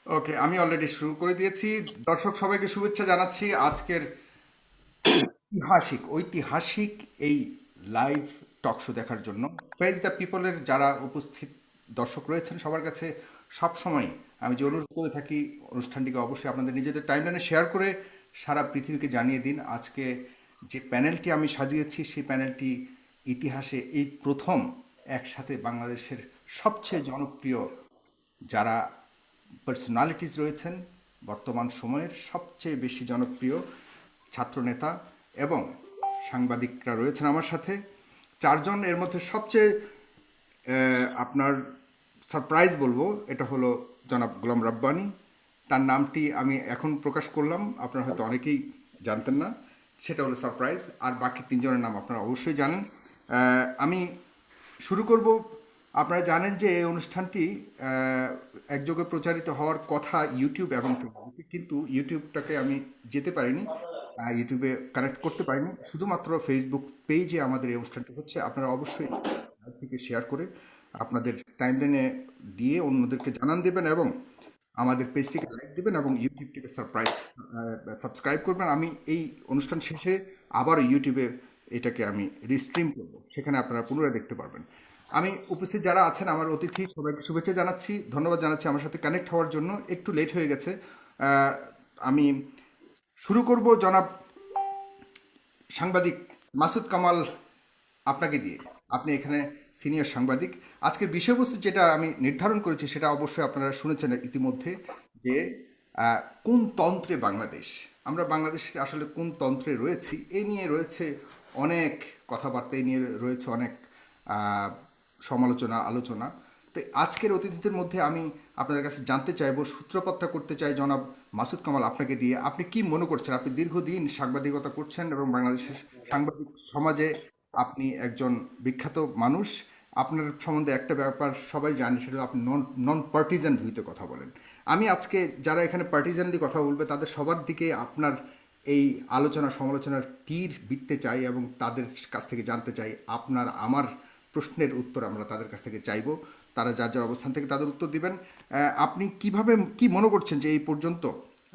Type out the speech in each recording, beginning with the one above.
ওকে, আমি অলরেডি শুরু করে দিয়েছি। দর্শক সবাইকে শুভেচ্ছা জানাচ্ছি আজকের ঐতিহাসিক এই লাইভ টক শো দেখার জন্য। প্রেজ দ্য পিপলের যারা উপস্থিত দর্শক রয়েছেন সবার কাছে সবসময় আমি যে অনুরোধ করে থাকি, অনুষ্ঠানটিকে অবশ্যই আপনাদের নিজেদের টাইমলাইনে শেয়ার করে সারা পৃথিবীকে জানিয়ে দিন। আজকে যে প্যানেলটি আমি সাজিয়েছি সেই প্যানেলটি ইতিহাসে এই প্রথম একসাথে বাংলাদেশের সবচেয়ে জনপ্রিয় যারা পার্সোনালিটিস রয়েছেন, বর্তমান সময়ের সবচেয়ে বেশি জনপ্রিয় ছাত্রনেতা এবং সাংবাদিকরা রয়েছেন আমার সাথে। চারজন এর মধ্যে সবচেয়ে আপনার সারপ্রাইজ বলবো এটা হলো জনাব গোলাম রাব্বানী। তার নামটি আমি এখন প্রকাশ করলাম, আপনারা হয়তো অনেকেই জানতেন না, সেটা হলো সারপ্রাইজ। আর বাকি তিনজনের নাম আপনারা অবশ্যই জানেন। আমি শুরু করব। আপনারা জানেন যে এই অনুষ্ঠানটি একযোগে প্রচারিত হওয়ার কথা ইউটিউব এবং ফেসবুকে, কিন্তু ইউটিউবটাকে আমি যেতে পারিনি, ইউটিউবে কানেক্ট করতে পারিনি। শুধুমাত্র ফেসবুক পেজে আমাদের এই অনুষ্ঠানটি হচ্ছে। আপনারা অবশ্যই থেকে শেয়ার করে আপনাদের টাইমলাইনে দিয়ে অন্যদেরকে জানান দেবেন এবং আমাদের পেজটিকে লাইক দেবেন এবং ইউটিউবটিকে সাবস্ক্রাইব করবেন। আমি এই অনুষ্ঠান শেষে আবার ইউটিউবে এটাকে আমি রিস্ট্রিম করব, সেখানে আপনারা পুনরায় দেখতে পারবেন। আমি উপস্থিত যারা আছেন আমার অতিথি সবাইকে শুভেচ্ছা জানাচ্ছি, ধন্যবাদ জানাচ্ছি আমার সাথে কানেক্ট হওয়ার জন্য। একটু লেট হয়ে গেছে। আহ, আমি শুরু করব জনাব সাংবাদিক মাসুদ কামাল আপনাকে দিয়ে। আপনি এখানে সিনিয়র সাংবাদিক। আজকের বিষয়বস্তু যেটা আমি নির্ধারণ করেছি সেটা অবশ্যই আপনারা শুনেছেন ইতিমধ্যে, যে কোন তন্ত্রে বাংলাদেশ, আমরা বাংলাদেশে আসলে কোন তন্ত্রে রয়েছি এ নিয়ে রয়েছে অনেক কথাবার্তা, এ নিয়ে রয়েছে অনেক আহ, সমালোচনা আলোচনা। তো আজকের অতিথিদের মধ্যে আমি আপনাদের কাছে জানতে চাইবো, সূত্রপাতটা করতে চাই জনাব মাসুদ কামাল আপনাকে দিয়ে। আপনি কি মনে করছেন, আপনি দীর্ঘদিন সাংবাদিকতা করছেন এবং বাংলাদেশের সাংবাদিক সমাজে আপনি একজন বিখ্যাত মানুষ। আপনার সম্বন্ধে একটা ব্যাপার সবাই জানে, সেটা হলো আপনি নন নন পার্টিজান ভিউতে কথা বলেন। আমি আজকে যারা এখানে পার্টিজানলি কথা বলবে তাদের সবার দিকে আপনার এই আলোচনা সমালোচনার তীর বিঁধতে চাই এবং তাদের কাছ থেকে জানতে চাই আপনার আমার প্রশ্নের উত্তর আমরা তাদের কাছ থেকে চাইব। তারা যার যার অবস্থান থেকে তাদের উত্তর দিবেন। আপনি কিভাবে কি মনে করছেন যে এই পর্যন্ত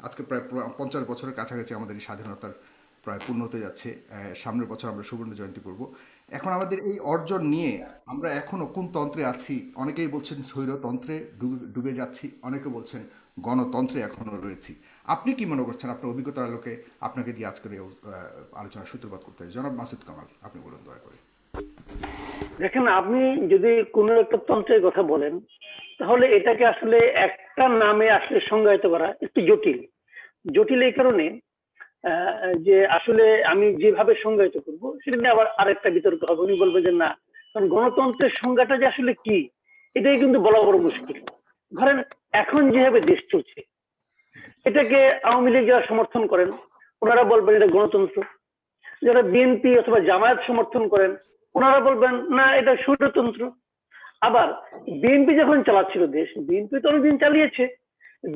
আজকে প্রায় 50 বছরের কাছাকাছি আমাদের এই স্বাধীনতার প্রায় পূর্ণ হতে যাচ্ছে, সামনের বছর আমরা সুবর্ণ জয়ন্তী করব। এখন আমাদের এই অর্জন নিয়ে আমরা এখনও কোন তন্ত্রে আছি? অনেকেই বলছেন স্বৈরতন্ত্রে ডুবে যাচ্ছি, অনেকে বলছেন গণতন্ত্রে এখনও রয়েছি। আপনি কি মনে করছেন? আপনার অভিজ্ঞতার আলোকে আপনাকে দিয়ে আজকের এই আলোচনার সূত্রপাত করতে হয়। জনাব মাসুদ কামাল, আপনি বলুন দয়া করে। দেখেন, আপনি যদি কোনো একটা তন্ত্রের কথা বলেন তাহলে এটাকে আসলে একটা নামে আসলে সংজ্ঞায়িত করা একটু জটিল। জটিল এই কারণে যে আসলে আমি যেভাবে সংজ্ঞায়িত করব সেটা নিয়ে আবার আরেকটা বিতর্ক হবে। উনি বলবে যে না, কারণ গণতন্ত্রের সংজ্ঞাটা যে আসলে কি এটাই কিন্তু বলা বড় মুশকিল। ধরেন, এখন যেভাবে দেশ চলছে এটাকে আওয়ামী লীগ যারা সমর্থন করেন ওনারা বলবেন এটা গণতন্ত্র, যারা বিএনপি অথবা জামায়াত সমর্থন করেন ওনারা বলবেন না এটা স্বৈরতন্ত্র। আবার বিএনপি যখন চালাচ্ছিল দেশ, বিএনপি তো অনেকদিন চালিয়েছে,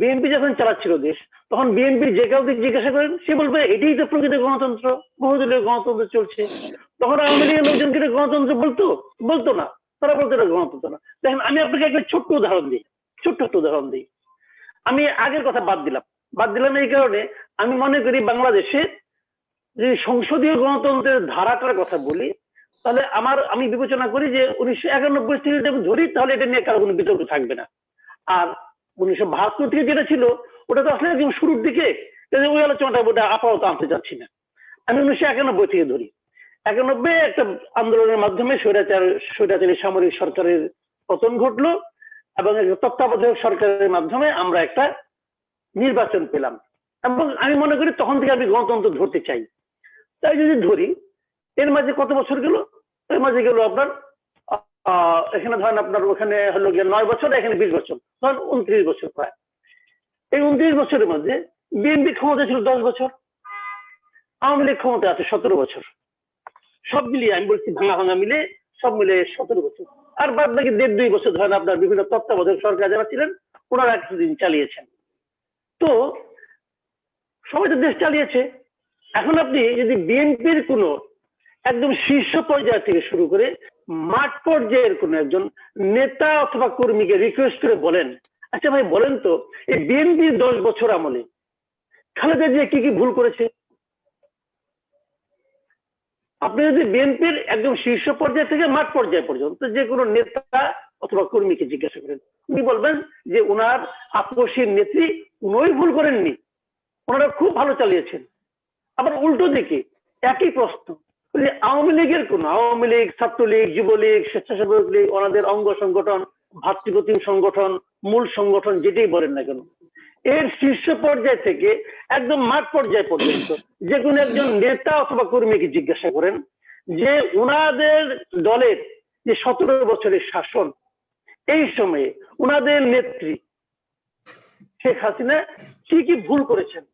বিএনপি যখন চালাচ্ছিল দেশ তখন বিএনপির যে কাউকে জিজ্ঞাসা করেন সে বলবে এটাই তো প্রকৃত গণতন্ত্র, বহুদলীয় গণতন্ত্র চলছে। তখন আওয়ামী লীগের লোকজনকে এটা গণতন্ত্র বলতো? বলতো না, তারা বলতো এটা গণতন্ত্র না। দেখেন, আমি আপনাকে একটা ছোট্ট উদাহরণ দিই, ছোট্ট একটা উদাহরণ দিই। আমি আগের কথা বাদ দিলাম এই কারণে আমি মনে করি বাংলাদেশে যদি সংসদীয় গণতন্ত্রের ধারাটার কথা বলি তাহলে আমি বিবেচনা করি যে 1991 থেকে যদি ধরি তাহলে এটা নিয়ে কারো কোনো বিতর্ক থাকবে না। আর 1972 থেকে যেটা ছিল ওটা তো আসলে একদম শুরুর দিকে, ওই আলোচনাটা ওটা আপাতত আনতে চাচ্ছি না। আমি 1991 থেকে ধরি। 91 একটা আন্দোলনের মাধ্যমে স্বৈরাচারী সামরিক সরকারের পতন ঘটলো এবং একটা তত্ত্বাবধায়ক সরকারের মাধ্যমে আমরা একটা নির্বাচন পেলাম। এবং আমি মনে করি তখন থেকে আমি গণতন্ত্র ধরতে চাই। তাই যদি ধরি, এর মাঝে কত বছর গেল? এর মাঝে গেল আপনার এখানে ধরেন আপনার ওখানে হলো গিয়ে 9 বছর, এখানে 20 বছর, ধরেন 29 বছর প্রায়। এই 29 বছরের মধ্যে বিএনপি ক্ষমতা ছিল 10 বছর, আওয়ামী লীগ ক্ষমতা আছে 17 বছর। সব মিলিয়ে আমি বলছি, ভাঙা ভাঙা মিলে সব মিলে 17 বছর। আর বাদ বাকি 1.5-2 বছর ধরেন আপনার বিভিন্ন তত্ত্বাবধায়ক সরকার যারা ছিলেন ওনারা কিছুদিন চালিয়েছেন। তো সবাই তো দেশ চালিয়েছে। এখন আপনি যদি বিএনপির কোনো একদম শীর্ষ পর্যায় থেকে শুরু করে মাঠ পর্যায়ের কোন একজন নেতা অথবা কর্মীকে রিকোয়েস্ট করে বলেন আচ্ছা ভাই বলেন তো, এই বিএনপির 10 বছর আমলে খালেদা জিয়া কি কি ভুল করেছে? আপনি যদি বিএনপির একদম শীর্ষ পর্যায় থেকে মাঠ পর্যায় পর্যন্ত যে কোনো নেতা অথবা কর্মীকে জিজ্ঞাসা করেন, উনি বলবেন যে ওনার আপসীর নেত্রী কোনোই ভুল করেননি, ওনারা খুব ভালো চালিয়েছেন। আবার উল্টো দিকে একই প্রশ্ন যে আওয়ামী লীগের কোন, আওয়ামী লীগ, ছাত্রলীগ, যুবলীগ, স্বেচ্ছাসেবক লীগ, ওনাদের অঙ্গ সংগঠন, ভাতৃপ্রতিম সংগঠন, মূল সংগঠন যেটাই বলেন না কেন, এর শীর্ষ পর্যায় থেকে একদম মাঠ পর্যায় পর্যন্ত যে কোনো একজন নেতা অথবা কর্মীকে জিজ্ঞাসা করেন যে ওনাদের দলের যে 17 বছরের শাসন, এই সময়ে ওনাদের নেত্রী শেখ হাসিনা কি কি ভুল করেছেন,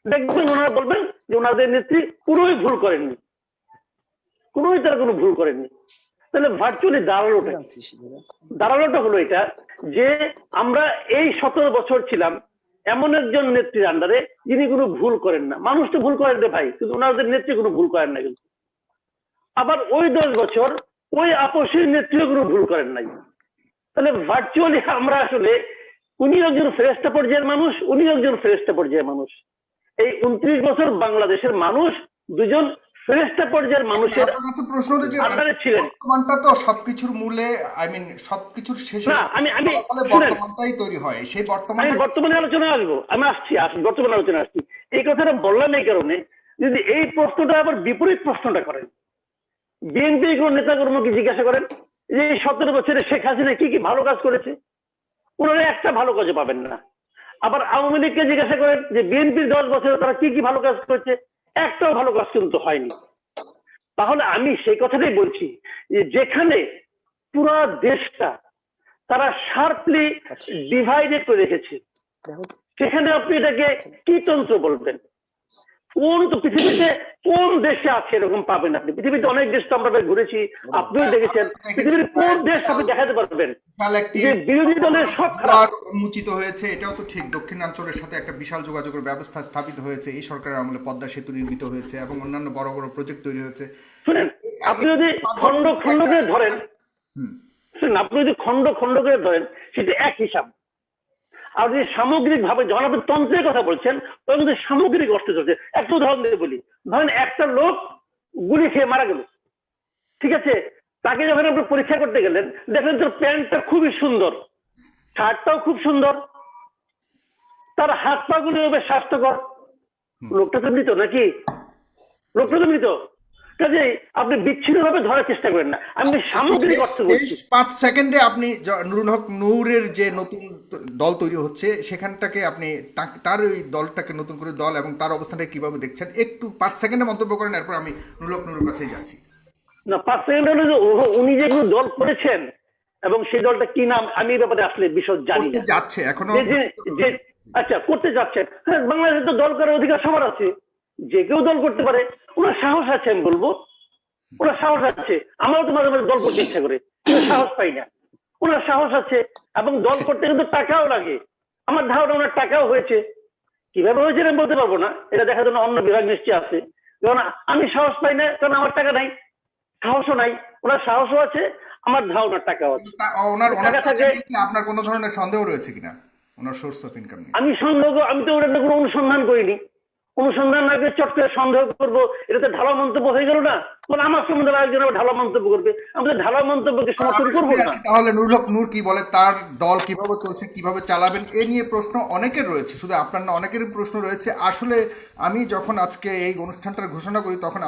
দেখবেন ওনারা বলবেন যে ওনাদের নেত্রী কোনোই ভুল করেননি, কোনোই তারা কোনো ভুল করেননি। তাহলে ভার্চুয়ালি দাঁড়ানোটা হলো এটা যে আমরা এই 17 বছর ছিলাম এমন একজন নেত্রীর আন্ডারে যিনি কোনো ভুল করেন না। মানুষ তো ভুল করেন রে ভাই, কিন্তু ওনাদের নেত্রী কোনো ভুল করেন না। কিন্তু আবার ওই 10 বছর ওই আপসীর নেত্রীও কোনো ভুল করেন নাই। তাহলে ভার্চুয়ালি আমরা আসলে, উনি একজন ফেরেস্তা পর্যায়ের মানুষ, উনি একজন ফেরেস্তা পর্যায়ের মানুষ। এই 29 বছর বাংলাদেশের মানুষ দুজন ফেরেস্তা পর্যায়ের মানুষের আপনার কাছে প্রশ্ন হলো যে আন্ডারে ছিলেন। বর্তমানটা তো সবকিছুর মূলে, আই মিন সবকিছুর শেষে না, আমি ফলে শুনেন, বর্তমানটাই তৈরি হয়, সেই আমি বর্তমানটা বর্তমানে আলোচনা আসবো, আমি আসছি বর্তমানে আলোচনা আসছি। এই কথাটা বললাম এই কারণে, যদি এই প্রশ্নটা আবার বিপরীত প্রশ্নটা করেন, বিএনপি কোন নেতা কর্মীকে জিজ্ঞাসা করেন যে এই 17 বছরে শেখ হাসিনা কি কি ভালো কাজ করেছে, ওনারা একটা ভালো কাজও পাবেন না। আবার আওয়ামী লীগকে জিজ্ঞাসা করেন যে বিএনপির 10 বছরে তারা কি কি ভালো কাজ করেছে, একটাও ভালো কাজ কিন্তু হয়নি। তাহলে আমি সেই কথাটাই বলছি যে যেখানে পুরো দেশটা তারা শার্পলি ডিভাইডেড করে রেখেছে, সেখানে আপনি এটাকে কি তন্ত্র বলবেন? কোন তো পৃথিবীতে কোন দেশে আছে এরকম পাবেন আপনি? পৃথিবীতে অনেক দেশ তো আমরা ঘুরেছি, আপনিও দেখেছেন, পৃথিবীর কোন দেশ আপনি দেখাতে পারবেন যে বিরোধী দলের সব খারাপ? উন্মোচিত হয়েছে, এটাও তো ঠিক। দক্ষিণাঞ্চলের সাথে একটা বিশাল যোগাযোগের ব্যবস্থা স্থাপিত হয়েছে এই সরকারের আমলে, পদ্মা সেতু নির্মিত হয়েছে এবং অন্যান্য বড় বড় প্রজেক্ট তৈরি হয়েছে। শুনেন, আপনি যদি খন্ড খন্ড করে ধরেন, শুনেন, আপনি যদি খন্ড খন্ড করে ধরেন সেটা এক হিসাব। আর যদি সামগ্রিক ভাবে, যখন আপনি তন্ত্রের কথা বলছেন তখন কিন্তু সামগ্রিক অর্থে চলছে। একটা উদাহরণ দিয়ে বলি, ধরেন একটা লোক গুলি খেয়ে মারা গেল, ঠিক আছে, তাকে যখন আপনি পরীক্ষা করতে গেলেন দেখলেন তোর প্যান্টটা খুবই সুন্দর, শার্টটাও খুব সুন্দর, তার হাত পা গুলি বেশ স্বাস্থ্যকর, লোকটা তো মৃত নাকি? লোকটা তো মৃত। কাজেই আপনি বিচ্ছিন্ন ভাবে ধরার চেষ্টা করেন না, আমি সামগ্রিক অর্থ বলছি। 5 সেকেন্ডে আপনি নুরুল হক নূরের যে নতুন দল তৈরি হচ্ছে সেখানটাকে আপনি তার ওই দলটাকে নতুন করে দল এবং তার অবস্থানটা কিভাবে দেখছেন একটু 5 সেকেন্ডে মন্তব্য করেন, এরপর আমি নুরুল হক নূরের কাছেই যাচ্ছি। না, 5 সেকেন্ড হলো যে উনি যেগুলো দল করেছেন এবং সেই দলটা কি নাম, আমি এই ব্যাপারে আসলে বিশদ জানি না। যাচ্ছে এখনো আচ্ছা, করতে যাচ্ছেন, হ্যাঁ, বাংলাদেশে তো দল করার অধিকার সবার আছে, যে কেউ দল করতে পারে। ওনার সাহস আছে, আমি বলবো ওনার সাহস আছে। আমারও তো মাঝে মাঝে দল করতে ইচ্ছা করে, কিন্তু সাহস পাই না। ওনার সাহস আছে, এবং দল করতে কিন্তু টাকাও লাগে। আমার ধারণা ওনার টাকাও হয়েছে, কিভাবে হয়েছে আমি বলতে পারবো না, এটা দেখার জন্য অন্য বিভাগ নিশ্চয়ই আছে। কারণ আমি সাহস পাই না, কারণ আমার টাকা নাই, সাহসও নাই। ওনার সাহসও আছে, আমার ধারণার টাকাও আছে। টাকা থাকে। আপনার কোনো ধরনের সন্দেহ রয়েছে কিনা ওনার সোর্স অফ ইনকাম নিয়ে? আমি তো ওটা কোনো অনুসন্ধান করিনি। অনুসন্ধান না করে চট করে সন্দেহ করবো, এটা তো ঢালা মন্তব্য হয়ে গেল না? মানে আমার সম্বন্ধে আরেকজন ঢালা মন্তব্য করবে, আমি তো ঢালা মন্তব্যকে সমর্থন করবো না। তাহলে নুরুল হক নূর কি বলে, তার দল কিভাবে চলছে, কিভাবে চালাবেন, এ নিয়ে প্রশ্ন অনেকের রয়েছে, শুধু আপনার না, অনেকেরই প্রশ্ন রয়েছে। আসলে আমি যখন আজকে এই অনুষ্ঠানটার ঘোষণা করি তখন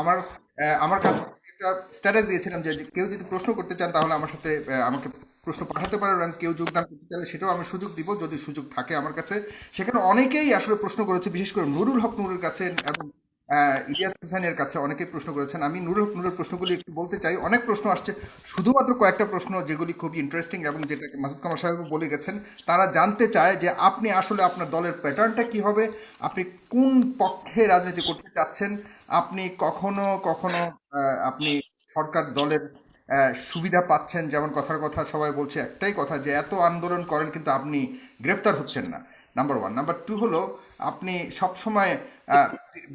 আমার কাছে একটা স্ট্যাটাস দিয়েছিলাম যে কেউ যদি প্রশ্ন করতে চান তাহলে আমার সাথে আমাকে প্রশ্ন পাঠাতে পারেন, এবং কেউ যোগদান করতে চাইলে সেটাও আমি সুযোগ দিব যদি সুযোগ থাকে আমার কাছে। সেখানে অনেকেই আসলে প্রশ্ন করেছে, বিশেষ করে নুরুল হক নূরের কাছে এবং ইলিয়াস হোসেনের কাছে অনেকেই প্রশ্ন করেছেন। আমি নুরুল হক নূরের প্রশ্নগুলি একটু বলতে চাই। অনেক প্রশ্ন আসছে, শুধুমাত্র কয়েকটা প্রশ্ন যেগুলি খুবই ইন্টারেস্টিং এবং যেটা মাসুদ কামাল সাহেব বলে গেছেন। তারা জানতে চায় যে আপনি আসলে আপনার দলের প্যাটার্নটা কি হবে, আপনি কোন পক্ষে রাজনীতি করতে চাচ্ছেন, আপনি কখনো কখনো আপনি সরকার দলের সুবিধা পাচ্ছেন, যেমন কথার কথা সবাই বলছে একটাই কথা যে এত আন্দোলন করেন কিন্তু আপনি গ্রেফতার হচ্ছেন না, নাম্বার 1। নাম্বার 2 হলো আপনি সবসময়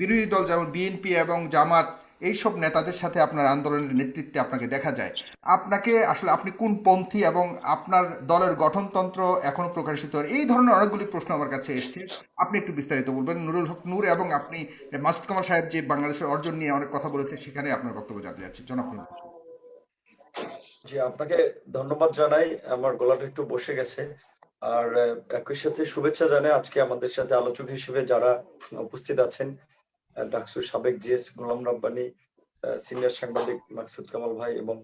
বিরোধী দল যেমন বিএনপি এবং জামাত এইসব নেতাদের সাথে আপনার আন্দোলনের নেতৃত্বে আপনাকে দেখা যায়, আপনাকে আসলে আপনি কোন পন্থী এবং আপনার দলের গঠনতন্ত্র এখনো প্রকাশিত হয়? এই ধরনের অনেকগুলি প্রশ্ন আমার কাছে এসছে। আপনি একটু বিস্তারিত বলবেন নুরুল হক নূর, এবং আপনি মাসুদ কামাল সাহেব যে বাংলাদেশের অর্জন নিয়ে অনেক কথা বলেছে, সেখানে আপনার বক্তব্য জানতে যাচ্ছি, জনাব নুরুল। জি, আপনাকে ধন্যবাদ জানাই। আমার গলাটা একটু বসে গেছে। আর একই সাথে শুভেচ্ছা জানাই আজকে আমাদের সাথে আলোচক হিসেবে যারা উপস্থিত আছেন। ডাকসুর সাবেক জিএস গোলাম রাব্বানী, সিনিয়র সাংবাদিক মাকসুদ কামাল ভাই এবং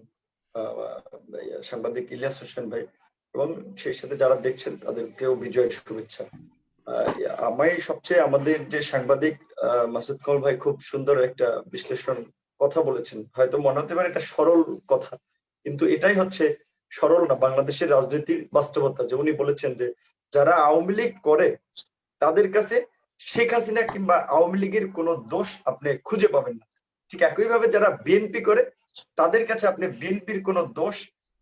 সাংবাদিক ইলিয়াস হোসেন ভাই, এবং সেই সাথে যারা দেখছেন তাদেরকেও বিজয়ের শুভেচ্ছা। আমি সবচেয়ে আমাদের যে সাংবাদিক মাসুদ কামাল ভাই খুব সুন্দর একটা বিশ্লেষণ কথা বলেছেন। হয়তো মনে হতে পারে এটা সরল কথা, কিন্তু এটাই হচ্ছে সরল না বাংলাদেশের রাজনীতির বাস্তবতা। যে উনি বলেছেন যে যারা আওয়ামী লীগ করে তাদের কাছে শেখ হাসিনা কিংবা আওয়ামী লীগের কোনো দোষ আপনি খুঁজে পাবেন না। ঠিক একইভাবে যারা বিএনপি করে তাদের কাছে আপনি বিএনপির কোনো দোষ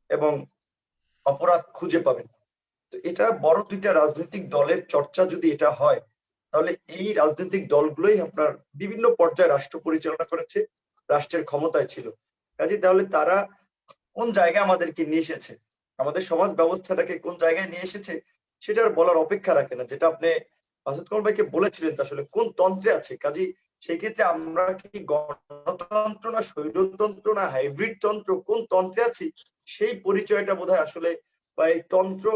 এবং অপরাধ খুঁজে পাবেন না। তো এটা বড় দুইটা রাজনৈতিক দলের চর্চা যদি এটা হয়, তাহলে এই রাজনৈতিক দলগুলোই আপনার বিভিন্ন পর্যায়ে রাষ্ট্র পরিচালনা করেছে, রাষ্ট্রের ক্ষমতায় ছিল। কাজে তাহলে তারা কোন জায়গায় আমাদেরকে নিয়ে এসেছে, আমাদের সমাজ ব্যবস্থাটাকে কোন জায়গায় নিয়ে এসেছে, সেটা আর বলার অপেক্ষা রাখে না। যেটা আপনি মাসুদ কামাল ভাইকে বলেছিলেন আসলে কোন তন্ত্রে আছে। কাজে সেই ক্ষেত্রে আমরা কি গণতন্ত্র না স্বৈরতন্ত্র না হাইব্রিড তন্ত্র, কোন তন্ত্রে আছি সেই পরিচয়টা বোধহয় আসলে, বা এই তন্ত্র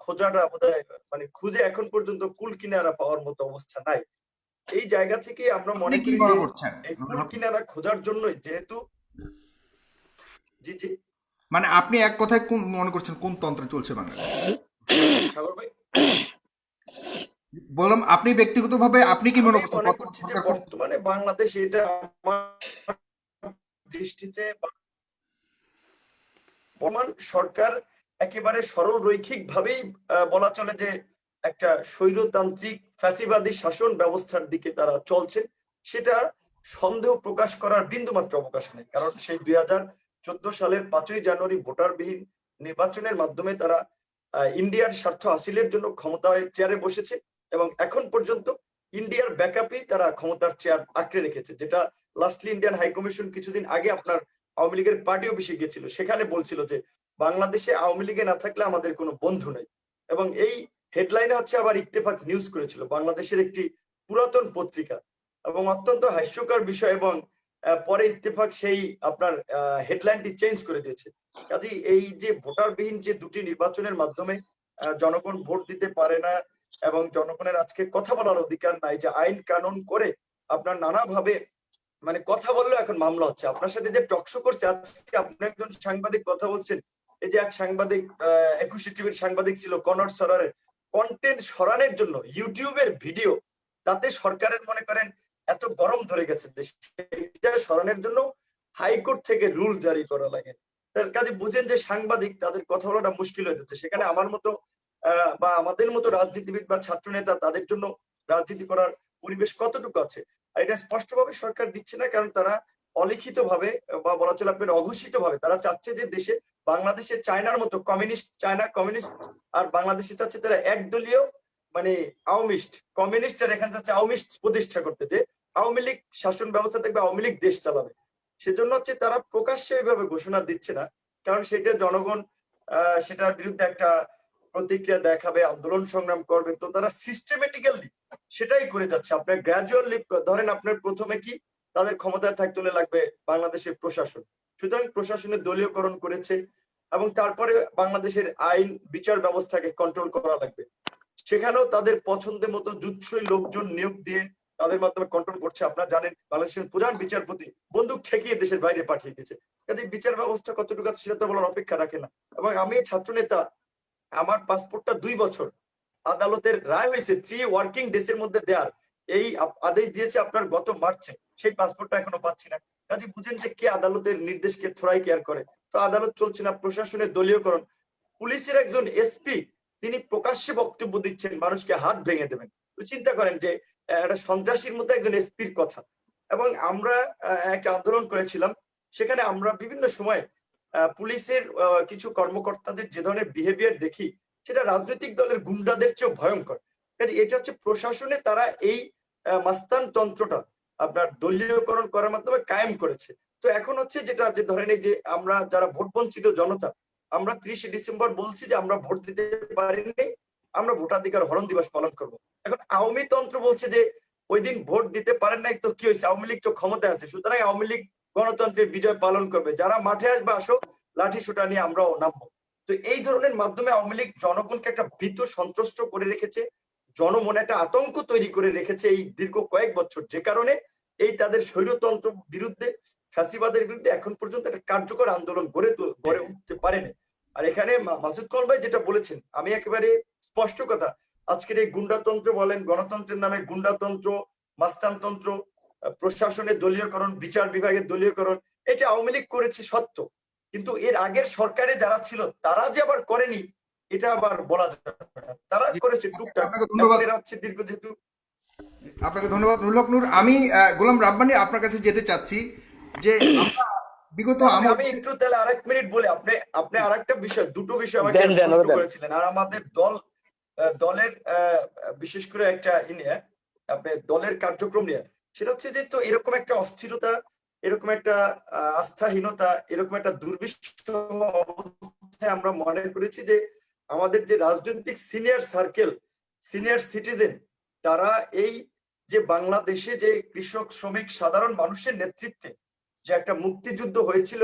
খোঁজাটা বোধহয় মানে খুঁজে এখন পর্যন্ত কুল কিনারা পাওয়ার মতো অবস্থা নাই। এই জায়গা থেকে আমরা আপনি মনে কি করি যে মনে করছেন এই নুরুল কুল হক? কিনারা খোঁজার জন্যই যেহেতু জি জি মানে আপনি এক কথায় কোন মনে করছেন কোন তন্ত্র চলছে বাংলাদেশে? সাগর ভাই, বললাম, আপনি ব্যক্তিগতভাবে আপনি কি মনে আমি করছেন মনে বর্তমান করছি যে সরকার কোন? বর্তমানে বাংলাদেশ, এটা আমার দৃষ্টিতে বর্তমান সরকার একেবারে সরল রৈখিক ভাবেই বলা চলে যে একটা স্বৈরতান্ত্রিক ফ্যাসিবাদী শাসন ব্যবস্থার দিকে তারা চলছেন। সেটা সন্দেহ প্রকাশ করার বিন্দুমাত্র অবকাশ নেই। কারণ সেই 2014 সালের 5ই জানুয়ারি ভোটারবিহীন নির্বাচনের মাধ্যমে তারা ইন্ডিয়ার স্বার্থ হাসিলের জন্য ক্ষমতায় চেয়ারে বসেছে, এবং এখন পর্যন্ত ইন্ডিয়ার ব্যাকআপই তারা ক্ষমতার চেয়ার আঁকড়ে রেখেছে। যেটা লাস্টলি ইন্ডিয়ান হাই কমিশন কিছুদিন আগে আপনার আওয়ামী লীগের পার্টি অফিসে গিয়েছিল, সেখানে বলছিল যে বাংলাদেশে আওয়ামী লীগে না থাকলে আমাদের কোনো বন্ধু নেই। এবং এই হেডলাইনে হচ্ছে আবার ইত্তেফাক নিউজ করেছিল, বাংলাদেশের একটি পুরাতন পত্রিকা, এবং অত্যন্ত হাস্যকর বিষয়। এবং পরে ইত্তেফাক সেই আপনার হেডলাইনটি চেঞ্জ করে দিয়েছে। কাজেই এই যে ভোটারবিহীন যে দুটি নির্বাচনের মাধ্যমে জনগণ ভোট দিতে পারে না, এবং জনগণের আজকে কথা বলার অধিকার নাই, যে আইন কানুন করে আপনার নানাভাবে মানে কথা বললেও এখন মামলা হচ্ছে। আপনার সাথে যে টকশো করছে আজকে, আপনি একজন সাংবাদিক কথা বলছেন, এই যে এক সাংবাদিক 21 টিভির সাংবাদিক ছিল কনট সরারের কন্টেন্ট সরানোর জন্য ইউটিউবের ভিডিও, তাতে সরকারের মনে করেন এত গরম ধরে গেছে যে সেটা সরানোর জন্য হাইকোর্ট থেকে রুল জারি করা লাগে। তার কাজে বুঝেন যে সাংবাদিক তাদের কথা বলাটা মুশকিল হয়ে যাচ্ছে। সেখানে আমার মতো বা আমাদের মতো রাজনীতিবিদ বা ছাত্র নেতা তাদের জন্য রাজনীতি করার পরিবেশ কতটুকু আছে, আর এটা স্পষ্টভাবে সরকার দিচ্ছে না। কারণ তারা অলিখিত ভাবে বা বলা চলে আপনার অঘোষিত ভাবে তারা চাচ্ছে যে দেশে বাংলাদেশের চায়নার মতো কমিউনিস্ট, চায়না কমিউনিস্ট আর বাংলাদেশে চাচ্ছে তারা একদলীয় মানে আওয়ামিস্ট, কমিউনিস্ট আর এখানে চাচ্ছে আওয়ামিস্ট প্রতিষ্ঠা করতে, যে আওয়ামী লীগ শাসন ব্যবস্থা থাকবে, আওয়ামী লীগ দেশ চালাবে। সেজন্য হচ্ছে তারা প্রকাশ্যে এইভাবে ঘোষণা দিচ্ছে না, কারণ সেটা জনগণ সেটার বিরুদ্ধে একটা প্রতিক্রিয়া দেখাবে, আন্দোলন সংগ্রাম করবে। তো তারা সিস্টেমেটিক্যালি সেটাই করে যাচ্ছে। আপনার গ্রাজুয়ালি ধরেন আপনার প্রথমে কি তাদের ক্ষমতায় থাকতে হলে লাগবে বাংলাদেশের প্রশাসন, সুতরাং প্রশাসনের দলীয়করণ করেছে, এবং তারপরে বাংলাদেশের আইন বিচার ব্যবস্থাকে কন্ট্রোল করা লাগবে। সেখানেও তাদের পছন্দের মতো জুৎসই লোকজন নিয়োগ দিয়ে তাদের মাধ্যমে কন্ট্রোল করছে। আপনারা জানেন বাংলাদেশের প্রধান বিচারপতি বন্দুক ঠেকিয়ে দেশের বাইরে পাঠিয়ে দিয়েছে। কাজে বিচার ব্যবস্থা কতটুকু আছে সেটা তো বলার অপেক্ষা রাখে না। এবং আমি ছাত্র নেতা, আমার পাসপোর্টটা 2 বছর, আদালতের রায় হয়েছে 3 ওয়ার্কিং ডেজ এর মধ্যে দেওয়ার, এই আদেশ দিয়েছে আপনার গত মার্চে, সেই পাসপোর্টটা এখনো পাচ্ছি না। কাজে বুঝেন যে কে আদালতের নির্দেশকে থোড়াই কেয়ার করে। তো আদালত চলছে না, প্রশাসনের দলীয়করণ। পুলিশের একজন এসপি তিনি প্রকাশ্যে বক্তব্য দিচ্ছেন মানুষকে হাত ভেঙে দেবেন। তো চিন্তা করেন যে একটা সন্ত্রাসীর মতো একজন এসপির কথা। এবং আমরা একটা আন্দোলন করেছিলাম, সেখানে আমরা বিভিন্ন সময় পুলিশের কিছু কর্মকর্তাদের যে ধরনের বিহেভিয়ার দেখি, সেটা রাজনৈতিক দলের গুন্ডাদের চেয়েও ভয়ঙ্কর। কাজে এটা হচ্ছে প্রশাসনে তারা এই মাস্তান তন্ত্রটা আপনার দলীয়করণ করার মাধ্যমে কায়েম করেছে। তো এখন হচ্ছে যেটা যে ধরেন এই যে আমরা যারা ভোট বঞ্চিত জনতা, আমরা 30শে ডিসেম্বর বলছি যে আমরা ভোট দিতে পারিনি, আমরা ভোটাধিকার হরণ দিবস পালন করব। এখন আওয়ামী তন্ত্র বলছে যে ওই দিন ভোট দিতে পারেন নাই তো কি হয়েছে, আওয়ামী লীগ তো ক্ষমতায় আছে, সুতরাং আওয়ামী লীগ গণতন্ত্রের বিজয় পালন করবে, যারা মাঠে আসবে আসো, লাঠি সোটা নিয়ে আমরাও নামবো। তো এই ধরনের মাধ্যমে আওয়ামী লীগ জনগণকে একটা ভীত সন্ত্রস্ত করে রেখেছে, জনমনে একটা আতঙ্ক তৈরি করে রেখেছে এই দীর্ঘ কয়েক বছর, যে কারণে এই তাদের স্বৈরতন্ত্র বিরুদ্ধে, ফ্যাসিবাদের বিরুদ্ধে এখন পর্যন্ত একটা কার্যকর আন্দোলন গড়ে উঠতে পারেনি। আর এখানে মাসুদ কমল ভাই যেটা বলেছেন, আমি একেবারে স্পষ্ট কথা, আজকের এই গুন্ডাতন্ত্র বলেন, গণতন্ত্রের নামে গুন্ডাতন্ত্র, মাস্তানতন্ত্র, প্রশাসনের দলীয়করণ, বিচার বিভাগের দলীয়করণ, এটা আওয়ামী লীগ করেছে সত্য, কিন্তু এর আগের সরকারে যারা ছিল তারা যে আবার করেনি এটা আবার বলা যাবে না, তারা করেছে টুকটাক। আপনাকে ধন্যবাদ। এরা হচ্ছে দীর্ঘ যেহেতু আপনাকে ধন্যবাদ নুরুল হক নূর। আমি গোলাম রাব্বানি আপনার কাছে যেতে চাচ্ছি যে আমরা বিগত আমি আমল আমি একটু তাহলে আরেক মিনিট বলে, আপনি আপনি আরেকটা বিষয়, দুটো বিষয় আমাকে দেন দেন প্রশ্ন দেন। করেছিলেন, আর আমাদের দলের বিশেষ করে একটা নিয়ে, আপনি দলের কার্যক্রম নিয়ে, সেটা হচ্ছে যে তো এরকম একটা অস্থিরতা, এরকম একটা আস্থাহীনতা, এরকম একটা দুর্বিষহ অবস্থায় আমরা মনে করেছি যে আমাদের যে রাজনৈতিক সিনিয়র সার্কেল, সিনিয়র সিটিজেন, তারা এই যে বাংলাদেশে যে কৃষক, শ্রমিক, সাধারণ মানুষের নেতৃত্বে যে একটা মুক্তিযুদ্ধ হয়েছিল,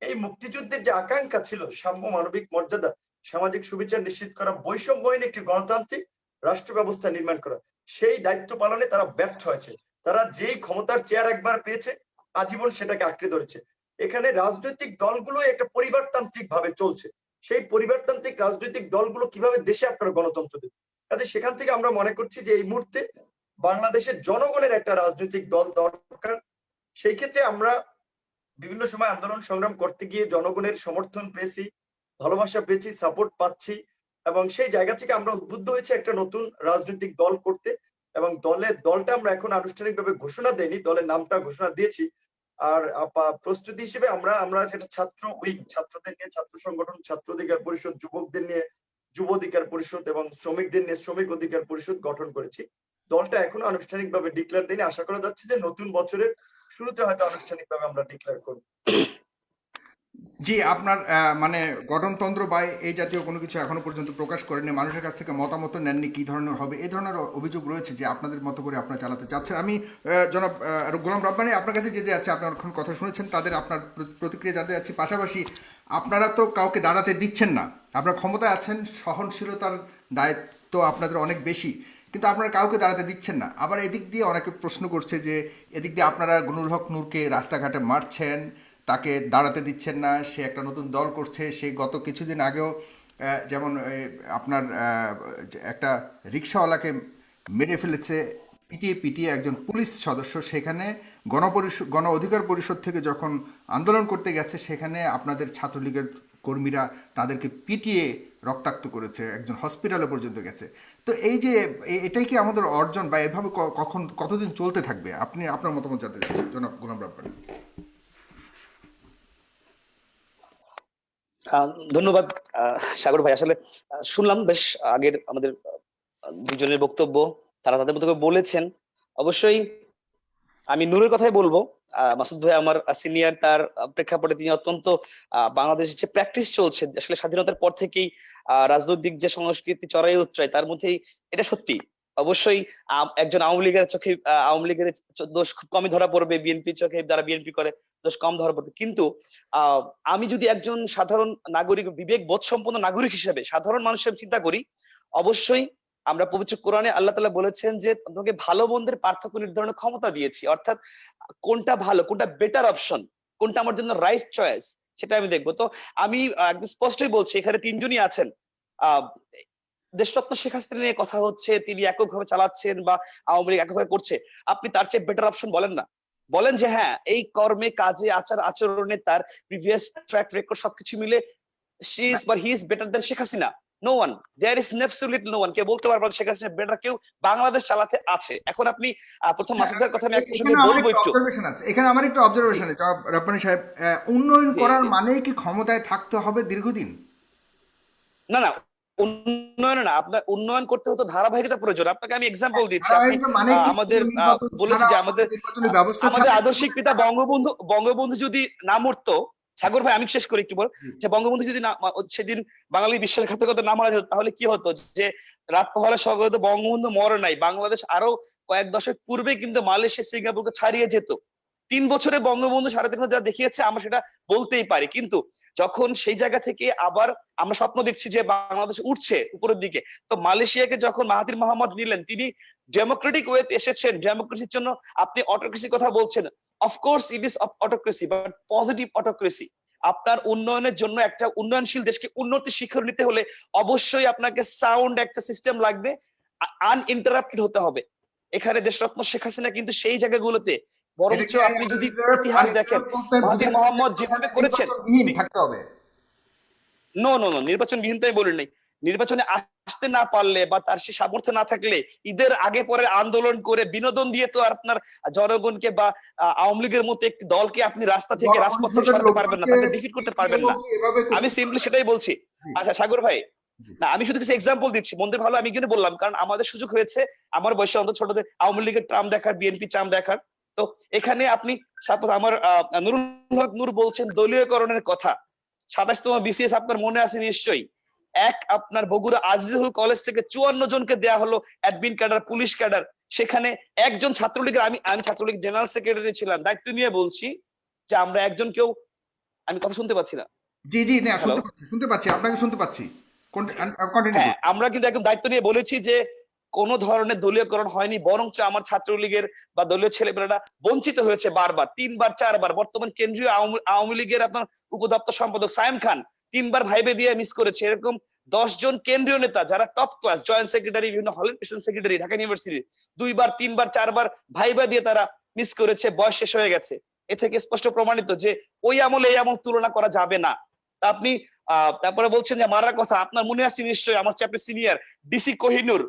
এই মুক্তিযুদ্ধের যে আকাঙ্ক্ষা ছিল সাম্য, মানবিক মর্যাদা, সামাজিক সুবিচার নিশ্চিত করা, বৈষম্যহীন একটি গণতান্ত্রিক রাষ্ট্র ব্যবস্থা নির্মাণ করা, সেই দায়িত্ব পালনে তারা ব্যর্থ হয়েছে। তারা যেই ক্ষমতার চেয়ার একবার পেয়েছে আজীবন সেটাকে আঁকড়ে ধরেছে। এখানে রাজনৈতিক দলগুলো একটা পরিবারতান্ত্রিক ভাবে চলছে, সেই পরিবারতান্ত্রিক রাজনৈতিক দলগুলো কিভাবে দেশে আপনার গণতন্ত্র দেবে, কাজে সেখান থেকে আমরা মনে করছি যে এই মুহূর্তে বাংলাদেশের জনগণের একটা রাজনৈতিক দল দরকার। সেই ক্ষেত্রে আমরা বিভিন্ন সময় আন্দোলন সংগ্রাম করতে গিয়ে জনগণের সমর্থন পেয়েছি, ভালোবাসা পেয়েছি, সাপোর্ট পাচ্ছি, এবং সেই জায়গা থেকে আমরা উদ্বুদ্ধ হয়েছি একটা নতুন রাজনৈতিক দল করতে। এবং দলটা আমরা এখন আনুষ্ঠানিকভাবে ঘোষণা দেইনি, দলের নামটা ঘোষণা দিয়েছি। আর প্রস্তুতি হিসেবে আমরা সেটা ছাত্র উইং, ছাত্রদের নিয়ে ছাত্র সংগঠন, ছাত্র অধিকার পরিষদ, যুবকদের নিয়ে যুব অধিকার পরিষদ এবং শ্রমিকদের নিয়ে শ্রমিক অধিকার পরিষদ গঠন করেছি। দলটা এখনো আনুষ্ঠানিকভাবে ডিক্লেয়ার দেয়নি, আশা করা যাচ্ছে যে নতুন বছরের শুরুতে হয়তো আনুষ্ঠানিকভাবে আমরা ডিক্লেয়ার করব। জি, আপনার মানে গঠনতন্ত্র বা এই জাতীয় কোনো কিছু এখনো পর্যন্ত প্রকাশ করেননি, মানুষের কাছ থেকে মতামত নেননি কি ধরনের হবে, এই ধরনের অভিযোগ রয়েছে যে আপনাদের মতো করে আপনারা চালাতে চাচ্ছেন। আমি জনাব গোলাম রাব্বানি আপনার কাছে যেতে যাচ্ছি, আপনার অনেকক্ষণ কথা শুনেছেন, তাদের আপনার প্রতিক্রিয়া জানতে যাচ্ছি। পাশাপাশি আপনারা তো কাউকে দাঁড়াতে দিচ্ছেন না, আপনার ক্ষমতায় আছেন, সহনশীলতার দায়িত্ব আপনাদের অনেক বেশি, কিন্তু আপনারা কাউকে দাঁড়াতে দিচ্ছেন না। আবার এদিক দিয়ে অনেকে প্রশ্ন করছে যে এদিক দিয়ে আপনারা নুরুল হক নূরকে রাস্তাঘাটে মারছেন, তাকে দাঁড়াতে দিচ্ছেন না, সে একটা নতুন দল করছে। সে গত কিছুদিন আগেও যেমন আপনার একটা রিক্সাওয়ালাকে মেরে ফেলেছে পিটিয়ে পিটিয়ে একজন পুলিশ সদস্য, সেখানে গণ অধিকার পরিষদ থেকে যখন আন্দোলন করতে গেছে সেখানে আপনাদের ছাত্রলীগের কর্মীরা তাদেরকে পিটিয়ে রক্তাক্ত করেছে, একজন হসপিটালে পর্যন্ত গেছে। তো এই যে এটাই কি আমাদের অর্জন, বা এভাবে কতদিন চলতে থাকবে? আপনি আপনার মতামত জানতে চাচ্ছেন জনাব গোলাম রাব্বানি। ধন্যবাদ সাগর ভাই। আসলে শুনলাম বেশ আগের আমাদের দুজনের বক্তব্য, তারা তাদের মতো করে বলেছেন। অবশ্যই আমি নূরের কথাই বলবো। মাসুদ ভাই আমার সিনিয়র, তার প্রেক্ষাপটে তিনি অত্যন্ত বাংলাদেশের যে প্র্যাকটিস চলছে আসলে স্বাধীনতার পর থেকেই রাজনৈতিক যে সংস্কৃতি চড়াই উতরাই, তার মধ্যেই এটা সত্যি। অবশ্যই একজন আওয়ামী লীগের চোখে আওয়ামী লীগের দোষ খুব কমই ধরা পড়বে, বিএনপির চোখে যারা বিএনপি করে দোষ কম ধরা পড়বে। কিন্তু আমি যদি একজন সাধারণ নাগরিক, বিবেক বোধ সম্পন্ন নাগরিক হিসেবে সাধারণ মানুষের চিন্তা করি, অবশ্যই আমরা পবিত্র কোরআনে আল্লাহ তাআলা বলেছেন যে তোমাকে ভালো মন্দের পার্থক্য নির্ধারণের ক্ষমতা দিয়েছি, অর্থাৎ কোনটা ভালো, কোনটা বেটার অপশন, কোনটা আমার জন্য রাইট চয়েস, সেটা আমি দেখবো। তো আমি একদম স্পষ্টই বলছি, এখানে তিনজনই আছেন, আহ দেশরত্ন শেখ হাসিনা নিয়ে কথা হচ্ছে, তিনি এককভাবে চালাচ্ছেন বা আওয়ামী লীগ এককভাবে করছে, আপনি তার চেয়ে বেটার অপশন বলেন না। বলেন যে হ্যাঁ, এই কর্মে, কাজে, আচরণে তার প্রিভিয়াস ট্র্যাক রেকর্ড সবকিছু মিলে she is but he is better than Sheikh Hasina. No one, there is absolutely no one, কে বলতে পারবো শেখ হাসিনা বেটার কেউ বাংলাদেশ চালাতে আছে। এখন আপনি প্রথম মাসুদ ভাইয়ের কথা আমি এক প্রসঙ্গে বলবো একটু। এখানে আমার একটু অবজারভেশন আছে রাব্বানি সাহেব, উন্নয়ন জি, করার জি। মানেই কি ক্ষমতায় থাকতে হবে দীর্ঘদিন? না না, উন্নয়ন না, আপনার উন্নয়ন করতে হতো ধারাবাহিকতা প্রয়োজন। আপনাকে আমি এক্সাম্পল দিচ্ছি। আপনি ধারাবাহিকতা মানে কি? আমাদের নির্বাচন বলেছি ছাড়া, যে আমাদের নির্বাচনী ব্যবস্থা আমাদের ছাড়া আদর্শিক পিতা বঙ্গবন্ধু যদি না মরতো, সাগর ভাই আমি শেষ করি একটু বল, যে বঙ্গবন্ধু যদি না সেদিন বাঙালি বিশ্বাসঘাতকতা না মারা যেত, তাহলে কি হতো? যে রাত পোহালে স্বর্গত বঙ্গবন্ধু মরে নাই, বাংলাদেশ আরো কয়েক দশক পূর্বে কিন্তু মালয়েশিয়া সিঙ্গাপুরকে ছাড়িয়ে যেত। 3 বছরে বঙ্গবন্ধু 3.5 যা দেখিয়েছে আমরা সেটা বলতেই পারি। কিন্তু যখন সেই জায়গা থেকে আবার আমরা স্বপ্ন দেখছি যে বাংলাদেশ উঠছে উপরের দিকে, তো মালয়েশিয়াকে যখন মাহাথির মোহাম্মদ নিলেন, তিনি ডেমোক্রেটিক ওয়েতে এসেছেন। ডেমোক্রেসির জন্য আপনি অটোক্রেসির কথা বলছেন, of course it is autocracy, but positive autocracy. আপনার উন্নয়নের জন্য, একটা উন্নয়নশীল দেশকে উন্নতি শিখর নিতে হলে অবশ্যই আপনাকে সাউন্ড একটা সিস্টেম লাগবে, আনইন্টারাপ্টেড হতে হবে। এখানে দেশরত্ন শেখ হাসিনা কিন্তু সেই জায়গাগুলোতে, বরঞ্চ আপনি যদি ইতিহাস দেখেন, মাহাথির মোহাম্মদ যেভাবে করেছেন, নির্বাচনবিহীন থাকতে হবে। নো নো নো, নির্বাচনবিহীন তাই বলি নাই। নির্বাচনে আসতে না পারলে বা তার সে সামর্থ্য না থাকলে ঈদের আগে পরে আন্দোলন করে বিনোদন দিয়ে তো আর আপনার জনগণকে বা আওয়ামী লীগের মতো একটি দলকে আপনি রাস্তা থেকে রাজপথ থেকে সরাতে পারবেন না, তাকে ডিফিট করতে পারবেন না। আমি সিম্পলি সেটাই বলছি। আচ্ছা সাগর ভাই, না আমি শুধু কিছু এক্সাম্পল দিচ্ছি, মন্দের ভালো আমি কিন্তু বললাম, কারণ আমাদের সুযোগ হয়েছে আমার বয়সে অন্তত ছোটদের আওয়ামী লীগের ট্রাম দেখার, বিএনপি ট্রাম দেখার। তো এখানে আপনি সাপোজ আমার নুরুল হক নূর বলছেন দলীয়করণের কথা। 27তম বিসিএস আপনার মনে আছে নিশ্চয়ই। আপনার বগুড়া আজিজুল কলেজ থেকে 54 জনকে দেয়া হলো অ্যাডমিন ক্যাডার, পুলিশ ক্যাডার। সেখানে একজন ছাত্রলীগের, আমি ছাত্রলীগ জেনারেল সেক্রেটারি ছিলাম, দায়িত্ব নিয়ে বলছি যে আমরা একজনকেও, আমি কথা শুনতে পাচ্ছি না। জি জি, না হ্যালো, শুনতে পাচ্ছি, আপনাকে শুনতে পাচ্ছি। কন্টিনিউ হ্যাঁ করুন। আমরা কিন্তু একদম দায়িত্ব নিয়ে বলেছি যে কোন ধরনের দলীয়করণ হয়নি, বরঞ্চ আমার ছাত্রলীগের বা দলীয় ছেলেমেয়েরা বঞ্চিত হয়েছে বারবার, 3বার 4বার। বর্তমান কেন্দ্রীয় আওয়ামী লীগের আপনার উপদপ্তর সম্পাদক সায়েম খান 3বার ভাইবে দিয়ে মিস করেছে। এরকম 10 জন কেন্দ্রীয় নেতা যারা টপ ক্লাস, জয়েন্ট সেক্রেটারি, বিভিন্ন হলের প্রেসিডেন্ট সেক্রেটারি ঢাকা ইউনিভার্সিটি, 2বার 3বার 4বার ভাইবা দিয়ে তারা মিস করেছে, বয়স শেষ হয়ে গেছে। এ থেকে স্পষ্ট প্রমাণিত যে ওই আমলে এই আমল তুলনা করা যাবে না। তা আপনি তারপরে বলছেন যে মারার কথা, আপনার মনে আছে নিশ্চয়ই, আমার চ্যাপ্টার সিনিয়র ডিসি কোহিনুর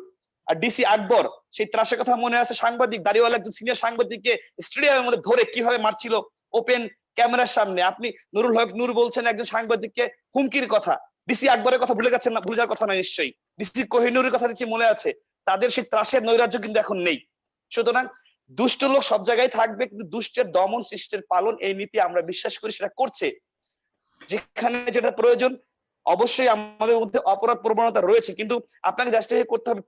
আর ডিসি আকবর, সেই ত্রাসের কথা মনে আছে? সাংবাদিক, দাড়িওয়ালা একজন সিনিয়র সাংবাদিককে স্টেডিয়ামের মধ্যে ধরে কিভাবে মারছিল ওপেন ক্যামেরার সামনে। আপনি নুরুল হক নূর বলছেন একজন সাংবাদিককে হুমকির কথা। ডিসি আকবরের কথা ভুলে গেছেন না? ভুলে যাওয়ার কথা না নিশ্চয়ই। ডিসি কোহিনুরের কথা নিশ্চয়ই মনে আছে। তাদের সেই ত্রাসের নৈরাজ্য কিন্তু এখন নেই। সুতরাং দুষ্ট লোক সব জায়গায় থাকবে, কিন্তু দুষ্টের দমন শিষ্টের পালন, এই নীতি আমরা বিশ্বাস করি সেটা করছে। যেখানে যেটা প্রয়োজন, অবশ্যই আমাদের মধ্যে অপরাধ প্রবণতা রয়েছে, কিন্তু আপনাকে জাস্টিফাই করতে হবে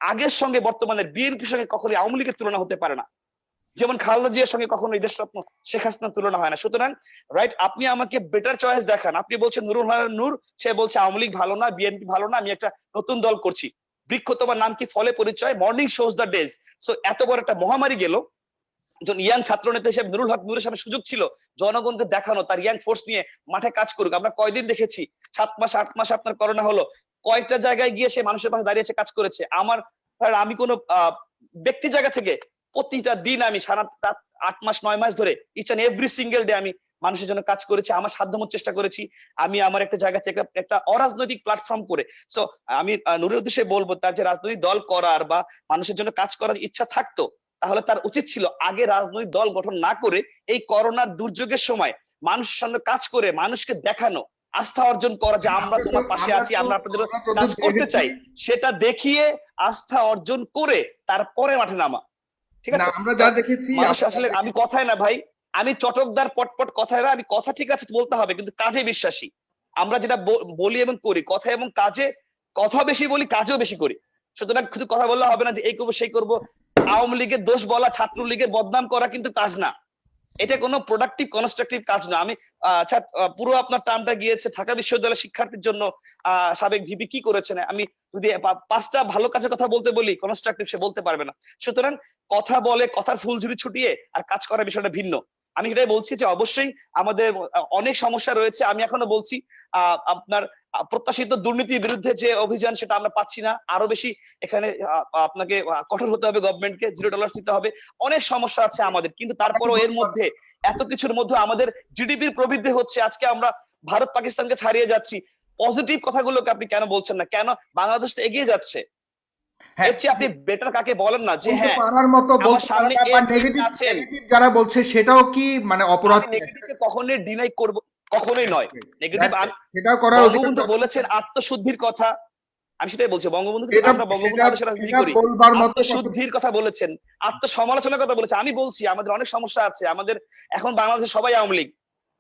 আগের সঙ্গে বর্তমানের বিএনপির সঙ্গে কখনোই আওয়ামী লীগের তুলনা হতে পারে না। যেমন খালেদা জিয়ার সঙ্গে কখনো দেশরত্ন শেখ হাসিনার তুলনা হয় না। সুতরাং রাইট, আপনি আমাকে বেটার চয়েস দেখান। আপনি বলছেন নুরুল হক নূর, সে বলছে আওয়ামী লীগ ভালো না, বিএনপি ভালো না, আমি একটা নতুন দল করছি। বৃক্ষ তোমার নাম কি, ফলে পরিচয়, morning shows the days. So এত বড় একটা মহামারী গেল, একজন ইয়াং ছাত্র নেতা হিসেবে নুরুল হক নূরের সামনে সুযোগ ছিল জনগণকে দেখানো, তার ইয়াং ফোর্স নিয়ে মাঠে কাজ করুক। আমরা কয়দিন দেখেছি, 7 মাস 8 মাস আপনার করোনা হলো, কয়েকটা জায়গায় গিয়ে সে মানুষের পাশে দাঁড়িয়েছে, কাজ করেছে। আমি কোনো ব্যক্তি জায়গা থেকে প্রতিটা দিন আমি সারা 8 মাস 9 মাস ধরে each and every single day আমি মানুষের জন্য কাজ করেছি, আমার সাধ্যমতো চেষ্টা করেছি। আমি আমার একটা জায়গা থেকে একটা অরাজনৈতিক প্ল্যাটফর্ম করে, সো আমি নূরের উদ্দেশ্যে বলবো, তার যে রাজনৈতিক দল করার বা মানুষের জন্য কাজ করার ইচ্ছা থাকতো, তাহলে তার উচিত ছিল আগে রাজনৈতিক দল গঠন না করে এই করোনার দুর্যোগের সময় মানুষের সঙ্গে কাজ করে মানুষকে দেখানো, আস্থা অর্জন করা যে আমরা তোমার পাশে আছি, আমরা আপনাদের কাজ করতে চাই, সেটা দেখিয়ে আস্থা অর্জন করে তারপরে মাঠে নামা। ঠিক না, আছে? আমরা যা দেখেছি, মানুষ আসলে, আমি কথায় না ভাই, আমি চটকদার পটপট কথায় না, আমি কথা ঠিক আছে বলতে হবে, কিন্তু কাজে বিশ্বাসী। আমরা যেটা বলি এবং করি, কথা এবং কাজে, কথা বেশি বলি, কাজও বেশি করি। সুতরাং শুধু কথা বললে হবে না যে এই করবো সেই করবো। আওয়ামী লীগের দোষ বলা, ছাত্রলীগের বদনাম করা কিন্তু কাজ না। এটা কোনো প্রোডাক্টিভ কনস্ট্রাকটিভ কাজ না। আমি পুরো আপনার টার্মটা গিয়েছে ঢাকা বিশ্ববিদ্যালয়ের শিক্ষার্থীর জন্য, সাবেক ভিপি কি করেছেন, আমি যদি 5টা ভালো কাজের কথা বলতে বলি কনস্ট্রাকটিভ, সে বলতে পারবে না। সুতরাং কথা বলে, কথার ফুলঝুরি ছুটিয়ে আর কাজ করার বিষয়টা ভিন্ন। আমি এটাই বলছি যে অবশ্যই আমাদের অনেক সমস্যা রয়েছে। আমি এখনো বলছি আপনার প্রত্যাশিত দুর্নীতির বিরুদ্ধে যে অভিযান, সেটা আমরা পাচ্ছি না। আরো বেশি এখানে আপনাকে কঠোর হতে হবে, গভর্নমেন্টকে $0 দিতে হবে। অনেক সমস্যা আছে আমাদের, কিন্তু তারপরও এর মধ্যে, এত কিছুর মধ্যে আমাদের জিডিপির প্রবৃদ্ধি হচ্ছে। আজকে আমরা ভারত পাকিস্তানকে ছাড়িয়ে যাচ্ছি। পজিটিভ কথাগুলোকে আপনি কেন বলছেন না? কেন বাংলাদেশ তো এগিয়ে যাচ্ছে? এর চেয়ে আপনি বেটার কাকে বলেন না যে হ্যাঁ পারার মতো আমার সামনে আছেন। যারা বলছে সেটাও কি মানে অপরাধ? নেগেটিভকে কখনোই ডিনাই করব, কখনোই নয়। নেগেটিভ, সেটাও করা বঙ্গবন্ধু বলেছেন আত্মশুদ্ধির কথা, আমি সেটাই বলছি, বঙ্গবন্ধু কিন্তু এটা আমরা বঙ্গবন্ধু সেটা আদর্শে রাজনীতি এটা করি। বলবার মতো কথা। আত্মশুদ্ধির কথা বলেছেন, আত্মসমালোচনার কথা বলেছেন। আমি বলছি আমাদের অনেক সমস্যা আছে, আমাদের এখন বাংলাদেশে সবাই আওয়ামী লীগ,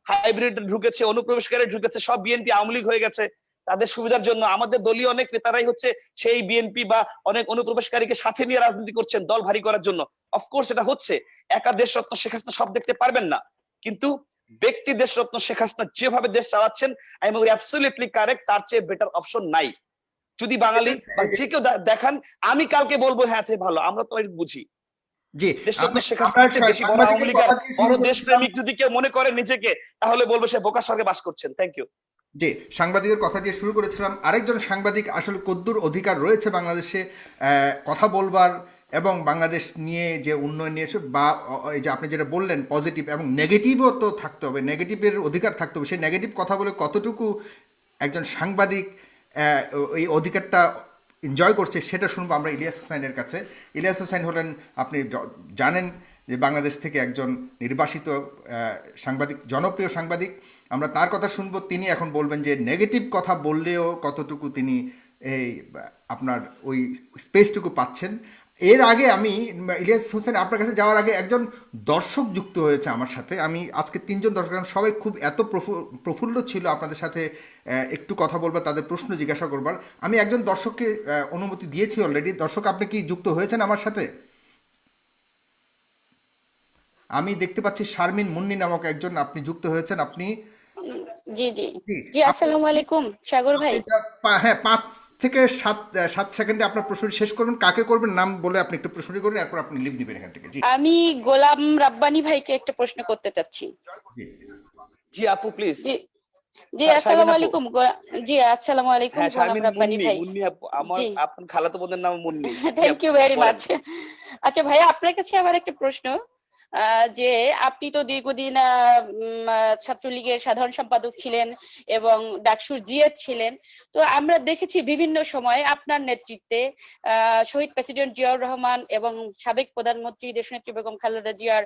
হাইব্রিড ঢুকেছে, অনুপ্রবেশকারী ঢুকেছে, সব বিএনপি আওয়ামী লীগ হয়ে গেছে তাদের সুবিধার জন্য। আমাদের দলীয় অনেক নেতারাই হচ্ছে সেই বিএনপি বা অনেক অনুপ্রবেশকারীকে সাথে নিয়ে রাজনীতি করছেন দল ভারী করার জন্য। অফকোর্স এটা হচ্ছে, একা দেশরত্ন শেখ হাসিনা সব দেখতে পারবেন না, কিন্তু ব্যক্তি দেশরত্ন শেখ হাসিনা যেভাবে দেশ চালাচ্ছেন আই এম অ্যাবসলিউটলি কারেক্ট, তার চেয়ে বেটার অপশন নাই। যদি বাঙালি বা যে কেউ দেখান, আমি কালকে বলবো হ্যাঁ ভালো, আমরা তো বুঝি জি, দেশরত্ন শেখ আমরা হাসিনার চেয়ে বেশি বড় আওয়ামী সাংবাদিকের লীগ আর কথা দিয়ে শুরু বড় করেছিলাম। দেশপ্রেমিক যদি কেউ মনে করে নিজেকে, তাহলে বলবো সে বোকার স্বর্গে বাস করছেন। Thank you. যে সাংবাদিকের কথা দিয়ে শুরু করেছিলাম, আরেকজন সাংবাদিক আসলে কদ্দুর অধিকার রয়েছে বাংলাদেশে কথা বলবার, এবং বাংলাদেশ নিয়ে যে উন্নয়ন নিয়ে বা এই যে আপনি যেটা বললেন পজিটিভ এবং নেগেটিভও তো থাকতে হবে, নেগেটিভের অধিকার থাকতে হবে। সেই নেগেটিভ কথা বলে কতটুকু একজন সাংবাদিক এই অধিকারটা এনজয় করছে সেটা শুনবো আমরা ইলিয়াস হোসাইনের কাছে। ইলিয়াস হোসাইন হলেন, আপনি জানেন যে বাংলাদেশ থেকে একজন নির্বাসিত সাংবাদিক, জনপ্রিয় সাংবাদিক। আমরা তার কথা শুনবো, তিনি এখন বলবেন যে নেগেটিভ কথা বললেও কতটুকু তিনি এই আপনার ওই স্পেসটুকু পাচ্ছেন। এর আগে আমি ইলিয়াস হোসেন আপনার কাছে যাওয়ার আগে একজন দর্শক যুক্ত হয়েছে আমার সাথে। আমি আজকে তিনজন দর্শক, কারণ সবাই খুব এত প্রফুল্ল ছিল আপনাদের সাথে একটু কথা বলবার, তাদের প্রশ্ন জিজ্ঞাসা করবার। আমি একজন দর্শককে অনুমতি দিয়েছি অলরেডি। দর্শক, আপনি কি যুক্ত হয়েছেন আমার সাথে? আমি দেখতে পাচ্ছি শারমিন মুন্নি নামক একজন আপনি যুক্ত হয়েছেন। আপনি উম, জি জি জি, জি, আসসালামু আলাইকুম সাগর ভাই। হ্যাঁ, 5 থেকে 7 সেকেন্ডে আপনার প্রশ্নটি শেষ করবেন। কাকে করবেন নাম বলে আপনি একটু প্রশ্নটি করবেন, এরপর আপনি লিভ নেবেন এখান থেকে। জি আমি গোলাম রাব্বানি ভাইকে একটা প্রশ্ন করতে চাচ্ছি। জি জি আপু প্লিজ। জি জি, শারমিন আসসালামু আপু। আলাইকুম জি, আসসালামু আলাইকুম হ্যাঁ, গোলাম শারমিন রাব্বানি মুন্নি, ভাই। মুন্নি আপু, আমার জি, আপনার খালাতো বোনের নাম মুন্নি। জি থ্যাংক আপু ইউ ভেরি বলেন। মাচ। আচ্ছা ভাইয়া, আপনার কাছে আমার একটা প্রশ্ন, যে আপনি তো দীর্ঘদিন ছাত্রলীগের সাধারণ সম্পাদক ছিলেন এবং ডাকসুর জিএস ছিলেন। তো আমরা দেখেছি বিভিন্ন সময়ে আপনার নেতৃত্বে শহীদ প্রেসিডেন্ট জিয়াউর রহমান এবং সাবেক প্রধানমন্ত্রী দেশনেত্রী বেগম খালেদা জিয়ার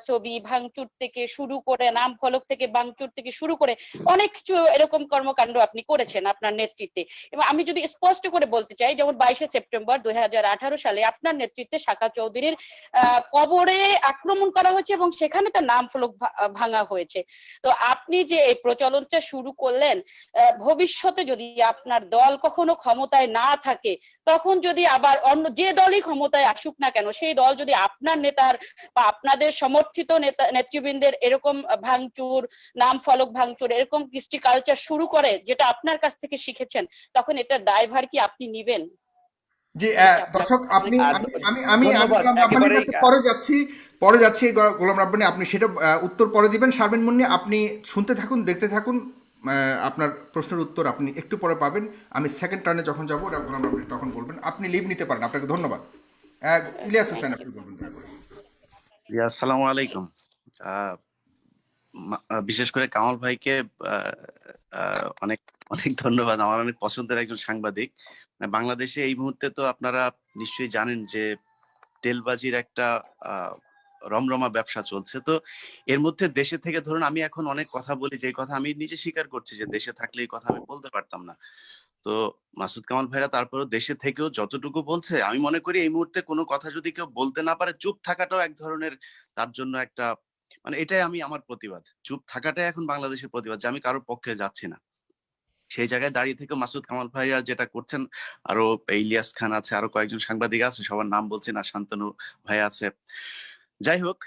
ছবি ভাঙচুর থেকে শুরু করে, নাম ফলক থেকে ভাঙচুর থেকে শুরু করে অনেক কিছু এরকম কর্মকাণ্ড আপনি করেছেন আপনার নেতৃত্বে। এবং আমি যদি স্পষ্ট করে বলতে চাই, যেমন 22শে সেপ্টেম্বর 2018 সালে আপনার নেতৃত্বে শাকা চৌধুরীর কবরে আক্রমণ করা হয়েছে এবং সেখানে তার নাম ফলক ভাঙা হয়েছে। তো আপনি যে এই প্রচলনটা শুরু করলেন, ভবিষ্যতে যদি আপনার দল কখনো ক্ষমতায় না থাকে, তখন যদি আবার অন্য যে দলই ক্ষমতায় আসুক না কেন, সেই দল যদি আপনার নেতার বা আপনাদের সমর্থিত নেতা নেতৃবৃন্দের এরকম ভাঙচুর, নাম ফলক ভাঙচুর, এরকম কৃষ্টি কালচার শুরু করে, যেটা আপনার কাছ থেকে শিখেছেন, তখন এটার দায়ভার কি আপনি নিবেন? জি, আপনার দর্শক, আপনি আর আমি আমি আমি আমি ধন্যবাদ গোলাম রাব্বানির একেবারেই। কাছে পরে যাচ্ছি গোলাম রাব্বানি, আপনি সেটা উত্তর পরে দিবেন। শারমিন মুন্নি, আপনি শুনতে থাকুন, দেখতে থাকুন। আপনার প্রশ্নের উত্তর আপনি একটু পরে পাবেন। আমি সেকেন্ড টার্নে যখন যাবো গোলাম রাব্বানি তখন বলবেন। আপনি লিভ নিতে পারেন। আপনাকে ধন্যবাদ। ইলিয়াস হোসেন, আপনি বলবেন দয়া করে। জি, আসসালামু আলাইকুম। আহ, বিশেষ করে কামাল ভাইকে আহ, অনেক অনেক ধন্যবাদ। আমার অনেক পছন্দের একজন সাংবাদিক। বাংলাদেশে এই মুহূর্তে তো আপনারা নিশ্চয়ই জানেন যে তেলবাজির একটা রমরমা ব্যবসা চলছে। তো এর মধ্যে দেশে থেকে ধরুন আমি এখন অনেক কথা বলি, যে কথা আমি নিজে স্বীকার করছি যে দেশে থাকলে এই কথা আমি বলতে পারতাম না। তো মাসুদ কামাল ভাইরা তারপরেও দেশে থেকেও যতটুকু বলছে, আমি মনে করি এই মুহূর্তে কোনো কথা যদি কেউ বলতে না পারে, চুপ থাকাটাও এক ধরনের তার জন্য একটা, মানে এটাই আমি আমার প্রতিবাদ। চুপ থাকাটাই এখন বাংলাদেশের প্রতিবাদ, যে আমি কারোর পক্ষে যাচ্ছি না। সেই জায়গায় দাঁড়িয়ে থেকে মাসুদ কামাল ভাইরা যেটা করছেন, আরো ইলিয়াস খান আছে, আরো কয়েকজন সাংবাদিক আছে, সবার নাম বলছি না, শান্তনু ভাই আছে। যাই হোক,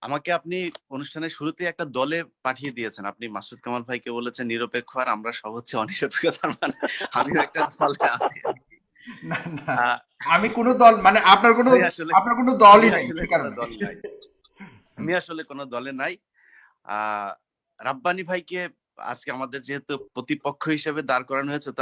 আমাকে আপনি অনুষ্ঠানের শুরুতে একটা দলে পাঠিয়ে দিয়েছেন। আপনি মাসুদ কামাল ভাইকে বলেছেন নিরপেক্ষ, আর আমরা সব হচ্ছে অনিরপেক্ষ। তার মানে আমিও একটা দলে আছি। না না, আহ, আমি কোনো দল, মানে আপনার কোনো আমি আসলে দলই আমি নেই আসলে সেই কোনো কারণে। দল নাই। আমি আসলে কোনো দলে নাই। রাব্বানি ভাইকে আজকে আমাদের যেহেতু প্রতিপক্ষ হিসেবে দাঁড় করানো হয়েছে, তো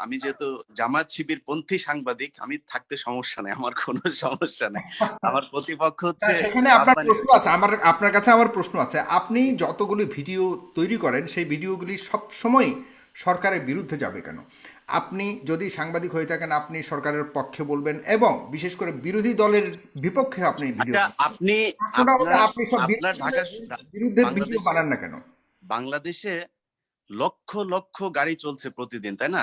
আমি যেহেতু জামায়াত শিবির পন্থী সাংবাদিক, আমি থাকতে সমস্যা নাই, আমার কোনো সমস্যা নাই। আমার প্রতিপক্ষ হচ্ছে সেখানে আপনার রাব্বানি প্রশ্ন ভাই। আছে, আপনার কাছে আমার প্রশ্ন আছে। আপনি যতগুলি ভিডিও তৈরি করেন, সেই ভিডিওগুলি সব সময় সরকারের বিরুদ্ধে যাবে কেন? আপনি যদি সাংবাদিক হয়ে থাকেন, আপনি সরকারের পক্ষে বলবেন এবং বিশেষ করে বিরোধী দলের বিপক্ষে আপনি ভিডিও আচ্ছা, বানাবেন। আপনি প্রশ্নটা হলো, আপনার আপনি সব আপনার ঢাকা বিরুদ্ধে ভিডিও বাংলাদেশ বানান না কেন? বাংলাদেশে লক্ষ লক্ষ গাড়ি চলছে প্রতিদিন, তাই না?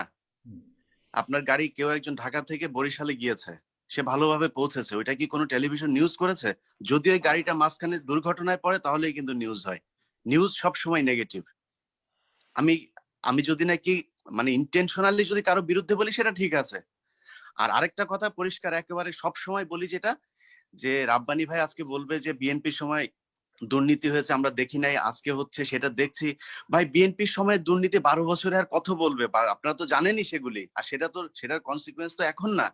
আপনার গাড়ি কেউ একজন ঢাকা থেকে বরিশালে গিয়েছে, সে ভালোভাবে পৌঁছেছে, ওইটা কি কোনো টেলিভিশন নিউজ করেছে? যদি ওই গাড়িটা মাঝখানে দুর্ঘটনায় পড়ে তাহলেই কিন্তু নিউজ হয়। নিউজ সব সময় নেগেটিভ। আমি আমি যদি নাকি মানে ইন্টেনশনালি যদি কারো বিরুদ্ধে বলি সেটা ঠিক আছে। আর আরেকটা কথা পরিষ্কার একেবারে সব সময় বলি, যেটা যে রাব্বানী ভাই আজকে বলবে যে বিএনপির সময় দুর্নীতি হয়েছে আমরা দেখি নাই, আজকে হচ্ছে সেটা দেখছি। ভাই বিএনপির সময় দুর্নীতি 12 বছরে আর কত বলবে? আপনারা তো জানেনই সেগুলি, আর সেটার কনসিকুয়েন্স তো এখন না।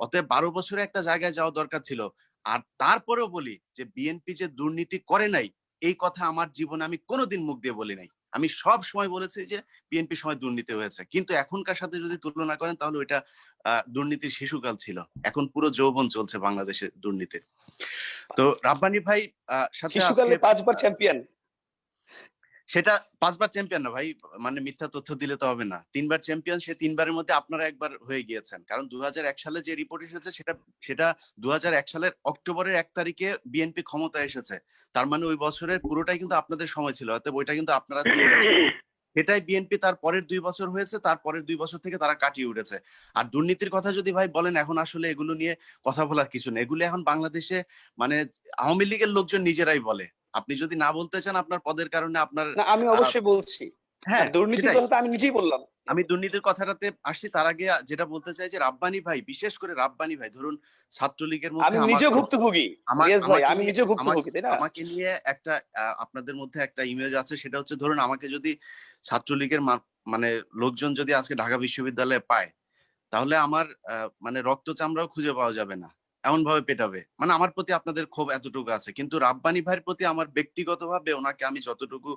অতএব 12 বছরে একটা জায়গায় যাওয়া দরকার ছিল। আর তারপরেও বলি যে বিএনপি যে দুর্নীতি করে নাই, এই কথা আমার জীবনে আমি কোনোদিন মুখ দিয়ে বলি নাই। আমি সব সময় বলেছি যে বিএনপির সময় দুর্নীতি হয়েছে, কিন্তু এখনকার সাথে যদি তুলনা করেন তাহলে ওইটা দুর্নীতির শিশুকাল ছিল। এখন পুরো যৌবন চলছে বাংলাদেশের দুর্নীতির। তো রাব্বানী ভাই সাথে শিশুকালে আজকে 5 বার চ্যাম্পিয়ন। সেটা 5 বার চ্যাম্পিয়ন না ভাই, মানে মিথ্যা তথ্য দিলে তো হবে না। 3 বার চ্যাম্পিয়ন, সে 3 বারের মধ্যে আপনারা একবার হয়ে গিয়েছেন। কারণ 2001 সালে যে রিপোর্ট এসেছে সেটা 2001 সালের অক্টোবরের 1 তারিখে বিএনপি ক্ষমতায় এসেছে। তার মানে ওই বছরের পুরোটাই কিন্তু আপনাদের সময় ছিল, অতএব ওইটা কিন্তু আপনারা দিয়ে গেছেন। সেটাই বিএনপি তার পরের 2 বছর হয়েছে, তার পরের 2 বছর থেকে তারা কাটিয়ে উঠেছে। আর দুর্নীতির কথা যদি ভাই বলেন, এখন আসলে এগুলো নিয়ে কথা বলার কিছু নেই। এগুলো এখন বাংলাদেশে মানে আওয়ামী লীগের লোকজন নিজেরাই বলে। আপনি যদি না বলতে চান আপনার পদের কারণে আপনার না, আমি অবশ্যই বলছি। হ্যাঁ দুর্নীতির সেটাই। কথা তো আমি নিজেই বললাম। আমি দুর্নীতির কথাটাতে আসছি, তার আগে যেটা বলতে চাই যে রাব্বানী ভাই, বিশেষ করে রাব্বানী ভাই, ধরুন ছাত্রলীগের মধ্যে আমি নিজেও ভুক্তভোগী। ইয়েস ভাই, আমি নিজেও ভুক্তভোগী, তাই না? আমাকে নিয়ে একটা আপনাদের মধ্যে একটা ইমেজ আছে, সেটা হচ্ছে ধরুন আমাকে যদি ছাত্রলীগের মানে লোকজন যদি আজকে ঢাকা বিশ্ববিদ্যালয়ে পায়, তাহলে আমার মানে রক্ত চামড়াও খুঁজে পাওয়া যাবে না, এমন ভাবে পেটাবে। মানে আমার প্রতি আপনাদের ক্ষোভ এতটুকু আছে। কিন্তু রাব্বানী ভাইয়ের প্রতি আমার ব্যক্তিগতভাবে, ওনাকে আমি যতটুকু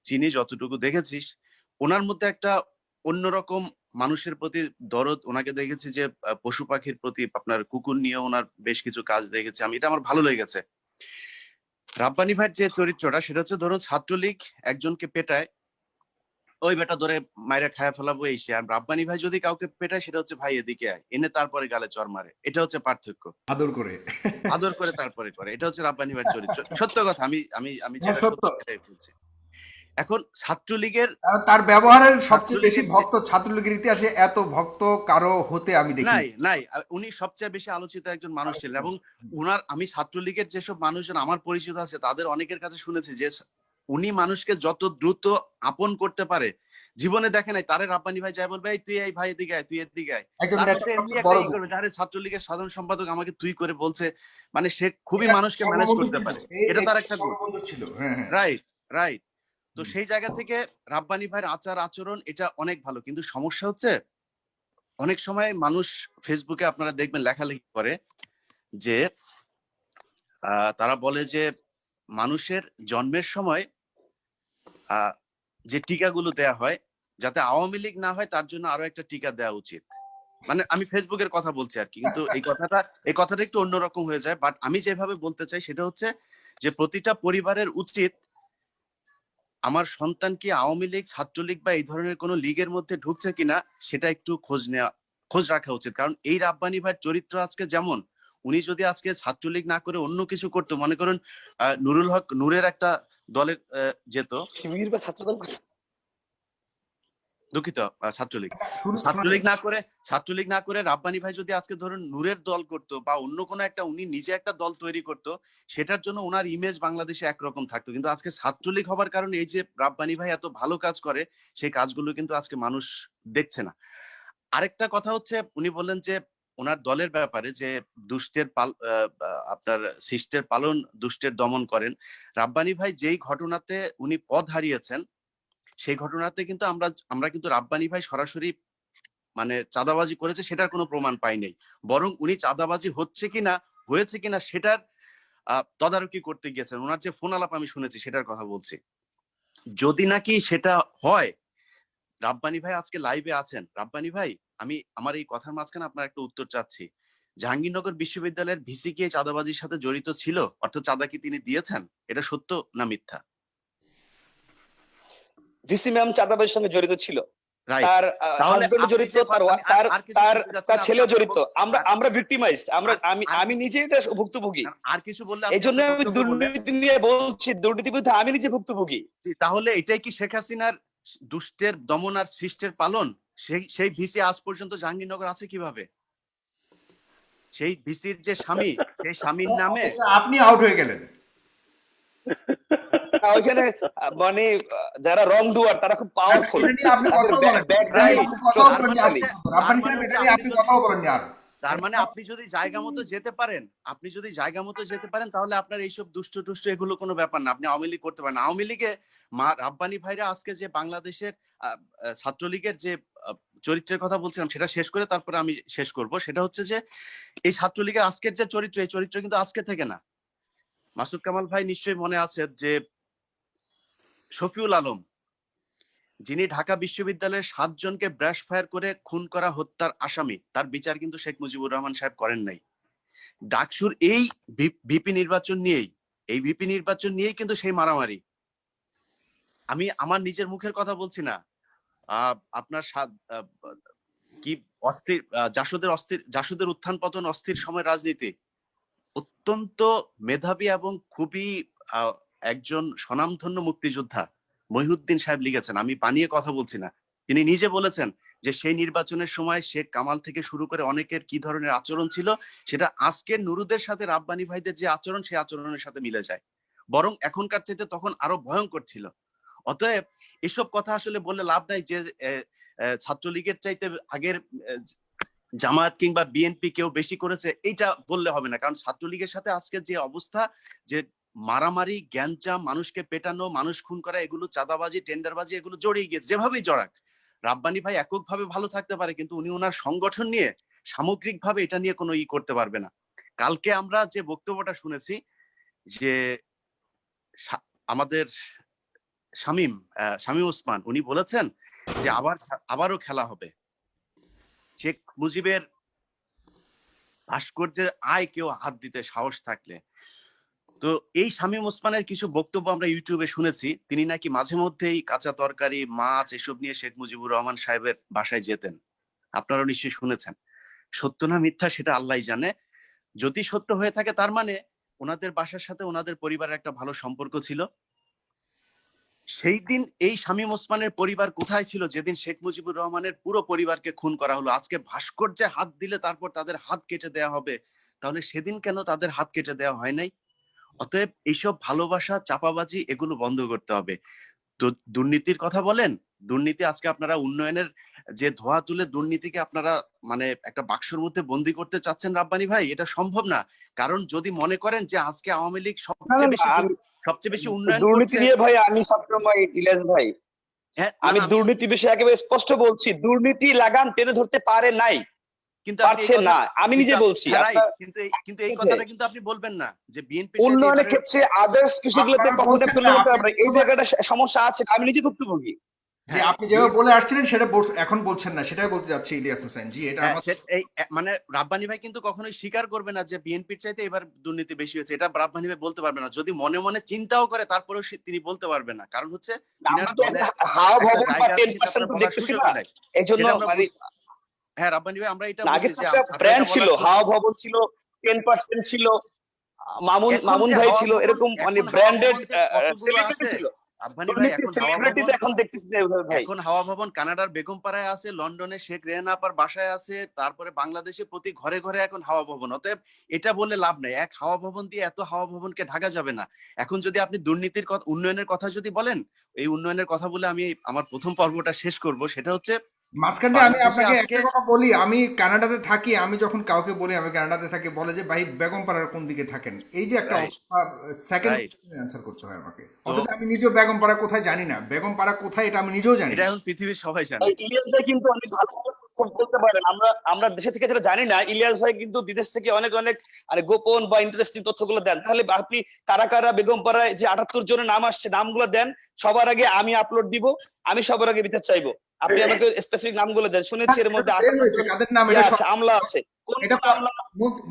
চিনি, যতটুকু দেখেছিস, ওনার মধ্যে একটা অন্যরকম মানুষের প্রতি দরদ ওনাকে দেখেছি, যে পশু পাখির প্রতি, আপনার কুকুর নিয়ে ওনার বেশ কিছু কাজ দেখেছি আমি, এটা আমার ভালো লেগেছে। রাব্বানী ভাইয়ের যে চরিত্রটা, সেটা হচ্ছে ধরুন ছাত্রলীগ একজনকে পেটায়, ওই বেটা ধরে মাইরা খায়া ফেলাবো এই সে। আর রাব্বানী ভাই যদি কাউকে পেটায়, সেটা হচ্ছে ভাই এদিকে আয়, এনে তারপরে গালে চড় মারে। এটা হচ্ছে পার্থক্য। আদর করে। আদর করে তারপরে করে, এটা হচ্ছে রাব্বানী ভাইয়ের চরিত্র। সত্য কথা, আমি আমি আমি হ্যাঁ, যেটা সত্য। সত্য সেটাই বলছি। এখন ছাত্রলীগের তার ব্যবহারের সবচেয়ে বেশি ছাত্রলীগের ভক্ত ছাত্রলীগের ইতিহাসে এত ভক্ত কারো হতে আমি দেখি। নাই নাই উনি সবচেয়ে বেশি আলোচিত একজন মানুষ ছিলেন। এবং আমি ছাত্রলীগের যেসব মানুষজন আমার পরিচিত আছে, তাদের অনেকের কাছে শুনেছি যে উনি মানুষকে যত দ্রুত আপন করতে পারে জীবনে দেখে নাই। তারে রাব্বানী ভাই যাই বলবে, এই তুই এই ভাই এদিকে আয়, তুই এদিকে আয়, একজন তার নেতা মধ্যে এমনি সবচেয়ে একটা বড় ই করবে, যারে ছাত্রলীগের সাধারণ সম্পাদক আমাকে তুই করে বলছে, মানে সে খুবই মানুষকে ম্যানেজ বঙ্গবন্ধু করতে ছিল। পারে। এটা তার একটা গুণ। বঙ্গবন্ধু ছিল। হ্যাঁ, হ্যাঁ। Right, right. তো সেই জায়গা থেকে রাব্বানী ভাইয়ের আচার আচরণ এটা অনেক ভালো। কিন্তু সমস্যা হচ্ছে অনেক সময় মানুষ ফেসবুকে আপনারা দেখবেন লেখালেখি করে যে তারা বলে যে মানুষের জন্মের সময় আহ, যে টিকাগুলো দেয়া হয়, যাতে আওয়ামী লীগ না হয় তার জন্য আরো একটা টিকা দেওয়া উচিত। মানে আমি ফেসবুকের কথা বলছি আর কি, কিন্তু এই কথাটা একটু অন্যরকম হয়ে যায়। বাট আমি যেভাবে বলতে চাই সেটা হচ্ছে যে প্রতিটা পরিবারের উচিত আমার সন্তান কি আওয়ামী লীগ, ছাত্রলীগ বা এই ধরনের কোন লীগের মধ্যে ঢুকছে কিনা সেটা একটু খোঁজ রাখা উচিত। কারণ এই রাব্বানী ভাইয়ের চরিত্র আজকে যেমন, উনি যদি আজকে ছাত্রলীগ না করে অন্য কিছু করতো, মনে করুন নুরুল হক নূরের একটা দলে যেত, শিবির বা ছাত্রদল কথা। দুঃখিত, ছাত্রলীগ শুরু- ছাত্রলীগ না করে রাব্বানী ভাই যদি আজকে ধরুন নূরের দল করতো বা অন্য কোনো একটা, উনি নিজে একটা দল তৈরি করতো, সেটার জন্য ওনার ইমেজ বাংলাদেশে একরকম থাকতো। কিন্তু আজকে ছাত্রলীগ হবার কারণে এই যে রাব্বানী ভাই এত ভালো কাজ করে, সেই কাজগুলো কিন্তু আজকে মানুষ দেখছে না। আরেকটা কথা হচ্ছে, উনি বললেন যে ওনার দলের ব্যাপারে যে আপনার শিষ্টের পালন, দুষ্টের দমন করেন। রাব্বানী ভাই যেই ঘটনাতে উনি পদ হারিয়েছেন, সেই ঘটনাতে কিন্তু আমরা কিন্তু রাব্বানী ভাই সরাসরি মানে চাঁদাবাজি করেছে সেটার কোনো প্রমাণ পাই নাই। বরং উনি চাঁদাবাজি হয়েছে কিনা সেটার তদারকি করতে গিয়েছেন। ওনার যে ফোন আলাপ আমি শুনেছি সেটার কথা বলছি। যদি নাকি সেটা হয়, রাব্বানী ভাই আজকে লাইভে আছেন। রাব্বানী ভাই, আমি আমার এই কথার মাঝখানে আপনার একটা উত্তর চাচ্ছি। জাহাঙ্গীরনগর বিশ্ববিদ্যালয়ের ভিসি কি চাঁদাবাজির সাথে জড়িত ছিল? অর্থাৎ চাঁদা কি তিনি দিয়েছেন? এটা সত্য না মিথ্যা? ভিসি ম্যাম চাঁদাবাজির সঙ্গে জড়িত ছিল। রাইট। তার তাহলে হাজবেন্ড আপনি জড়িত, যে তার আমি আর কিছু তার শুনতে চাচ্ছি তার না, ছেলে আপনার জড়িত। আমরা ভিক্টিমাইজড, আমি নিজে এটা ভুক্তভোগী। আর কিছু বললে এই আপনি জন্য আপনার আমি বক্তব্য বললেন। দুর্নীতি নিয়ে বলছি, দুর্নীতির বিরুদ্ধে আমি নিজে ভুক্তভোগী। তাহলে এটাই কি শেখ হাসিনার দুষ্টের দমন আর শিষ্টের পালন? সেই ভিসি আজ পর্যন্ত জাহাঙ্গীরনগর আছে কিভাবে? সেই ভিসির যে স্বামী, সেই স্বামীর নামে আপনি আউট হয়ে গেলেন। ওইখানে মানে যারা রং ডুয়ার তারা খুব পাওয়ারফুল। এটা নিয়ে আপনি কথাও বলেন, এটা নিয়ে আপনি কথাও বলেন আর রাব্বানি সাহেব, এটা নিয়ে আপনি কথাও বলেন আর। তার মানে আপনি যদি জায়গা মতো যেতে পারেন, তাহলে আপনার এইসব দুষ্ট এগুলো কোনো ব্যাপার না, আপনি আওয়ামী লীগ করতে পারেন। আওয়ামী লীগে রাব্বানি ভাইরা আজকে যে বাংলাদেশের ছাত্রলীগের যে চরিত্রের কথা বলছিলাম সেটা শেষ করে তারপরে আমি শেষ করব। সেটা হচ্ছে যে এই ছাত্রলীগের আজকের যে চরিত্র, এই চরিত্র কিন্তু আজকে থেকে না। মাসুদ কামাল ভাই নিশ্চয়ই মনে আছে যে শফিউল আলম, যিনি ঢাকা বিশ্ববিদ্যালয়ের 7 জনকে ব্রাশ ফায়ার করে খুন করা হত্যার আসামি, তার বিচার কিন্তু শেখ মুজিবুর রহমান সাহেব করেন নাই। ডাকসুর এই ভিপি নির্বাচন নিয়েই কিন্তু সেই মারামারি। আমি আমার নিজের মুখের কথা বলছি না, আপনার কি অস্থির জাসদের উত্থান পতন, অস্থির সময় রাজনীতি, অত্যন্ত মেধাবী এবং খুবই একজন স্বনামধন্য মুক্তিযোদ্ধা মহিউদ্দিন সাহেব লিখেছেন, আমি বানিয়ে কথা বলছি না। তিনি নিজে বলেছেন যে সেই নির্বাচনের সময় শেখ কামাল থেকে শুরু করে অনেকের কি ধরনের আচরণ ছিল, সেটা আজকের নুরুদের সাথে রাব্বানি ভাইদের যে আচরণ, সেই আচরণের সাথে মিলে যায়, বরং এখনকার চাইতে তখন আরো ভয়ঙ্কর ছিল। অতএব এসব কথা আসলে বলে লাভ নাই যে ছাত্রলীগের চাইতে আগের জামায়াত কিংবা বিএনপি কেউ বেশি করেছে, এইটা বললে হবে না। কারণ ছাত্রলীগের সাথে আজকে যে অবস্থা, যে মারামারি, গ্যাঞ্জাম, মানুষকে পেটানো, মানুষ খুন করা, এগুলো চাঁদাবাজি, টেন্ডারবাজি, এগুলো জড়িয়ে গিয়েছে। যেভাবেই জড়াক, রাব্বানি ভাই এককভাবে ভালো থাকতে পারে, কিন্তু উনি ওনার সংগঠন নিয়ে সামগ্রিকভাবে এটা নিয়ে কোনো করতে পারবে না। কালকে আমরা যে বক্তব্যটা শুনেছি যে আমাদের শামীম ওসমান, উনি বলেছেন যে আবারও খেলা হবে। শেখ মুজিবের ভাস্কর্যের আয় কেউ হাত দিতে সাহস থাকলে। তো এই শামীম ওসমানের কিছু বক্তব্য আমরা ইউটিউবে শুনেছি, তিনি নাকি মাঝে মধ্যেই কাঁচা তরকারি, মাছ এসব নিয়ে শেখ মুজিবুর রহমান সাহেবের বাসায় যেতেন। আপনারা নিশ্চয়ই শুনেছেন। সত্য না মিথ্যা সেটা আল্লাহই জানে। যদি সত্য হয়ে থাকে তার মানে ওনাদের বাসার সাথে ওনাদের পরিবারের একটা ভালো সম্পর্ক ছিল। সেই দিন এই শামীম ওসমানের পরিবার কোথায় ছিল যেদিন শেখ মুজিবুর রহমানের পুরো পরিবারকে খুন করা হলো? আজকে ভাস্কর্যে হাত দিলে তারপর তাদের হাত কেটে দেওয়া হবে, তাহলে সেদিন কেন তাদের হাত কেটে দেওয়া হয় নাই? অতএব এইসব ভালোবাসা, চাপাবাজি, এগুলো বন্ধ করতে হবে। তো দুর্নীতির কথা বলেন, দুর্নীতি আজকে আপনারা উন্নয়নের যে ধোয়া তুলে দুর্নীতিকে আপনারা মানে একটা বাক্সের মধ্যে বন্দি করতে চাচ্ছেন রাব্বানি ভাই, এটা সম্ভব না। কারণ যদি মনে করেন যে আজকে আওয়ামী লীগ সবচেয়ে বেশি উন্নয়ন দুর্নীতি করছে, নিয়ে ভাই আমি সবসময় ইলিয়াস ভাই, হ্যাঁ, আমি দুর্নীতি বিষয়ে একেবারে স্পষ্ট বলছি, দুর্নীতি লাগাম টেনে ধরতে পারে নাই, কিন্তু পারছে না, আমি নিজে বলছি। কিন্তু এই কথাটা কিন্তু আপনি বলবেন না যে বিএনপি উন্নয়নের ক্ষেত্রে আদার্স কিছুগুলোতে কখনো তুলে ধরতে পারবে না, এই জায়গাটা সমস্যা আছে, আমি নিজে ভুক্তভোগী। যে আপনি যেভাবে বলে আসছিলেন সেটা এখন বলছেন না, সেটাই বলতে যাচ্ছি ইলিয়াস হোসেন জি। এটা মানে রাব্বানি ভাই কিন্তু কখনোই স্বীকার করবে না যে বিএনপির চাইতে এবার দুর্নীতি বেশি হয়েছে, এটা রাব্বানি ভাই বলতে পারবে না। যদি মনে মনে চিন্তাও করে তারপরেও তিনি বলতে পারবে না, কারণ হচ্ছে হ্যাঁ রাব্বানি ভাই, আমরা এটা ব্র্যান্ড ছিল, হাওয়া ভবন ছিল, 10% ছিল, মামুন ভাই ছিল, এরকম মানে ব্র্যান্ডেড সেলিব্রিটি ছিল। এখন হাওয়া ভবন কানাডার বেগমপাড়ায় আছে, লন্ডনে শেখ রেহানা আপার বাসায় আছে, তারপরে বাংলাদেশে প্রতি ঘরে ঘরে এখন হাওয়া ভবন। অতএব এটা বললে লাভ নেই, এক হাওয়া ভবন দিয়ে এত হাওয়া ভবনকে ঢাকা যাবে না। এখন যদি আপনি দুর্নীতির কথা, উন্নয়নের কথা যদি বলেন, এই উন্নয়নের কথা বলে আমি আমার প্রথম পর্বটা শেষ করব। সেটা হচ্ছে মাঝখান দিয়ে আমি আপনাকে একটা কথা বলি, আমি কানাডাতে থাকি, আমি যখন কাউকে বলি আমি কানাডাতে থাকি, বলে যে ভাই বেগমপাড়ার কোন দিকে থাকেন, এই যে একটা সেকেন্ড অ্যানসার করতে হয় আমাকে, অথচ আমি নিজেও বেগমপাড়া কোথায় জানি না, বেগমপাড়া কোথায় এটা আমি নিজেও জানি। এটা এখন পৃথিবীর সবাই জানে। ইলিয়াস ভাই কিন্তু অনেক ভালো বলতে পারেন, আমরা দেশে থেকে যেটা জানি না, ইলিয়াস ভাই কিন্তু বিদেশ থেকে অনেক মানে গোপন বা ইন্টারেস্টিং তথ্যগুলো দেন। তাহলে আপনি কারা কারা বেগমপাড়ায় যে 78 জনের নাম আসছে, নামগুলো দেন, সবার আগে আমি আপলোড দিব, আমি সবার আগে বিচার চাইবো। আপনি আমাকে স্পেসিফিক নামগুলো দেন। শুনেছি এর মধ্যে কাদের নাম এটা আমলা আছে, কোন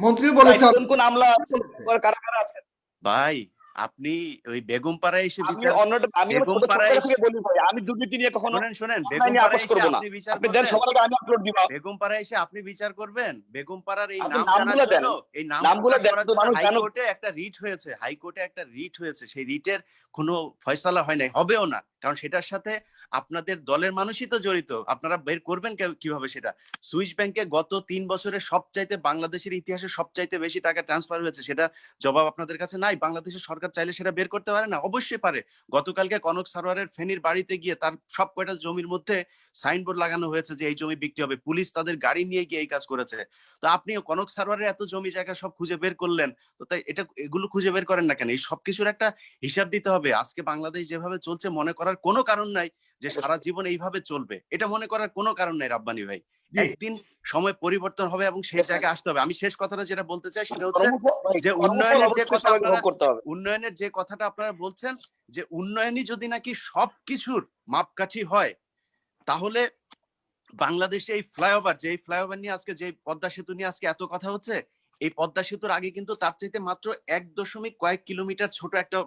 মন্ত্রী বলেছে, কোন আমলা আছে, কারা কারা আছে ভাই আপনি ওই বেগমপাড়ায় এসে আমি বিচার, অন্যটা, আমি আমার ছোট ছোট বেগমপাড়ায় জায়গা থেকে বলি ভাই, আমি দুর্নীতি নিয়ে কখনো শোনেন শোনেন, অনলাইনে বেগমপাড়ায় আপোষ এসে করবো না। আপনি বিচার আপনি দেন, করবেন, সবার আগে আমি আপলোড দিব। বেগমপাড়ায় এসে আপনি বিচার করবেন, বেগমপাড়ার এই আপনি নাম জানার নামগুলো দেন, জন্য, এই নাম নামগুলো প্রকাশ দেন করার তো জন্য মানুষ জানুক। হাইকোর্টে একটা রিট হয়েছে, হাইকোর্টে একটা রিট হয়েছে, সেই রিটের কোনো ফয়সালা হয় নাই, হবেও না, কারণ সেটার সাথে আপনাদের দলের মানুষই তো জড়িত। আপনারা বের করবেন কিভাবে সেটা? সুইস ব্যাংকে গত 3 বছরে সবচাইতে, বাংলাদেশের ইতিহাসে সবচাইতে বেশি টাকা ট্রান্সফার হয়েছে, সেটা জবাব আপনাদের কাছে নাই। বাংলাদেশের সরকার চাইলে সেটা বের করতে পারে না? অবশ্যই পারে। গতকালকে কনক সারোয়ারের ফেনীর বাড়িতে গিয়ে তার সব কয়টা জমির মধ্যে সাইনবোর্ড লাগানো হয়েছে যে এই জমি বিক্রি হবে, পুলিশ তাদের গাড়ি নিয়ে গিয়ে এই কাজ করেছে। তো আপনি কনক সারোয়ারের এত জমি জায়গা সব খুঁজে বের করলেন, তো তাই এগুলো খুঁজে বের করেন না কেন? এই সবকিছুর একটা হিসাব দিতে হবে। আজকে বাংলাদেশ যেভাবে চলছে, মনে করার কোনো কারণ নাই যে সারা জীবন এইভাবে চলবে, এটা মনে করার কোনো কারণ নাই রাব্বানি ভাই। একদিন সময় পরিবর্তন হবে এবং সেই জায়গায় আসতে হবে। আমি শেষ কথাটা যেটা বলতে চাই সেটা হচ্ছে যে উন্নয়নের যে কথা আপনারা, করতে হবে। উন্নয়নের যে কথাটা আপনারা বলছেন, যে উন্নয়নই যদি নাকি সবকিছুর মাপকাঠি হয়, তাহলে বাংলাদেশে এই ফ্লাইওভার, যে ফ্লাইওভার নিয়ে আজকে, যে পদ্মা সেতু নিয়ে আজকে এত কথা হচ্ছে, এই পদ্মা সেতুর আগে কিন্তু তার চাইতে মাত্র 1 দশমিক কয়েক কিলোমিটার ছোট একটা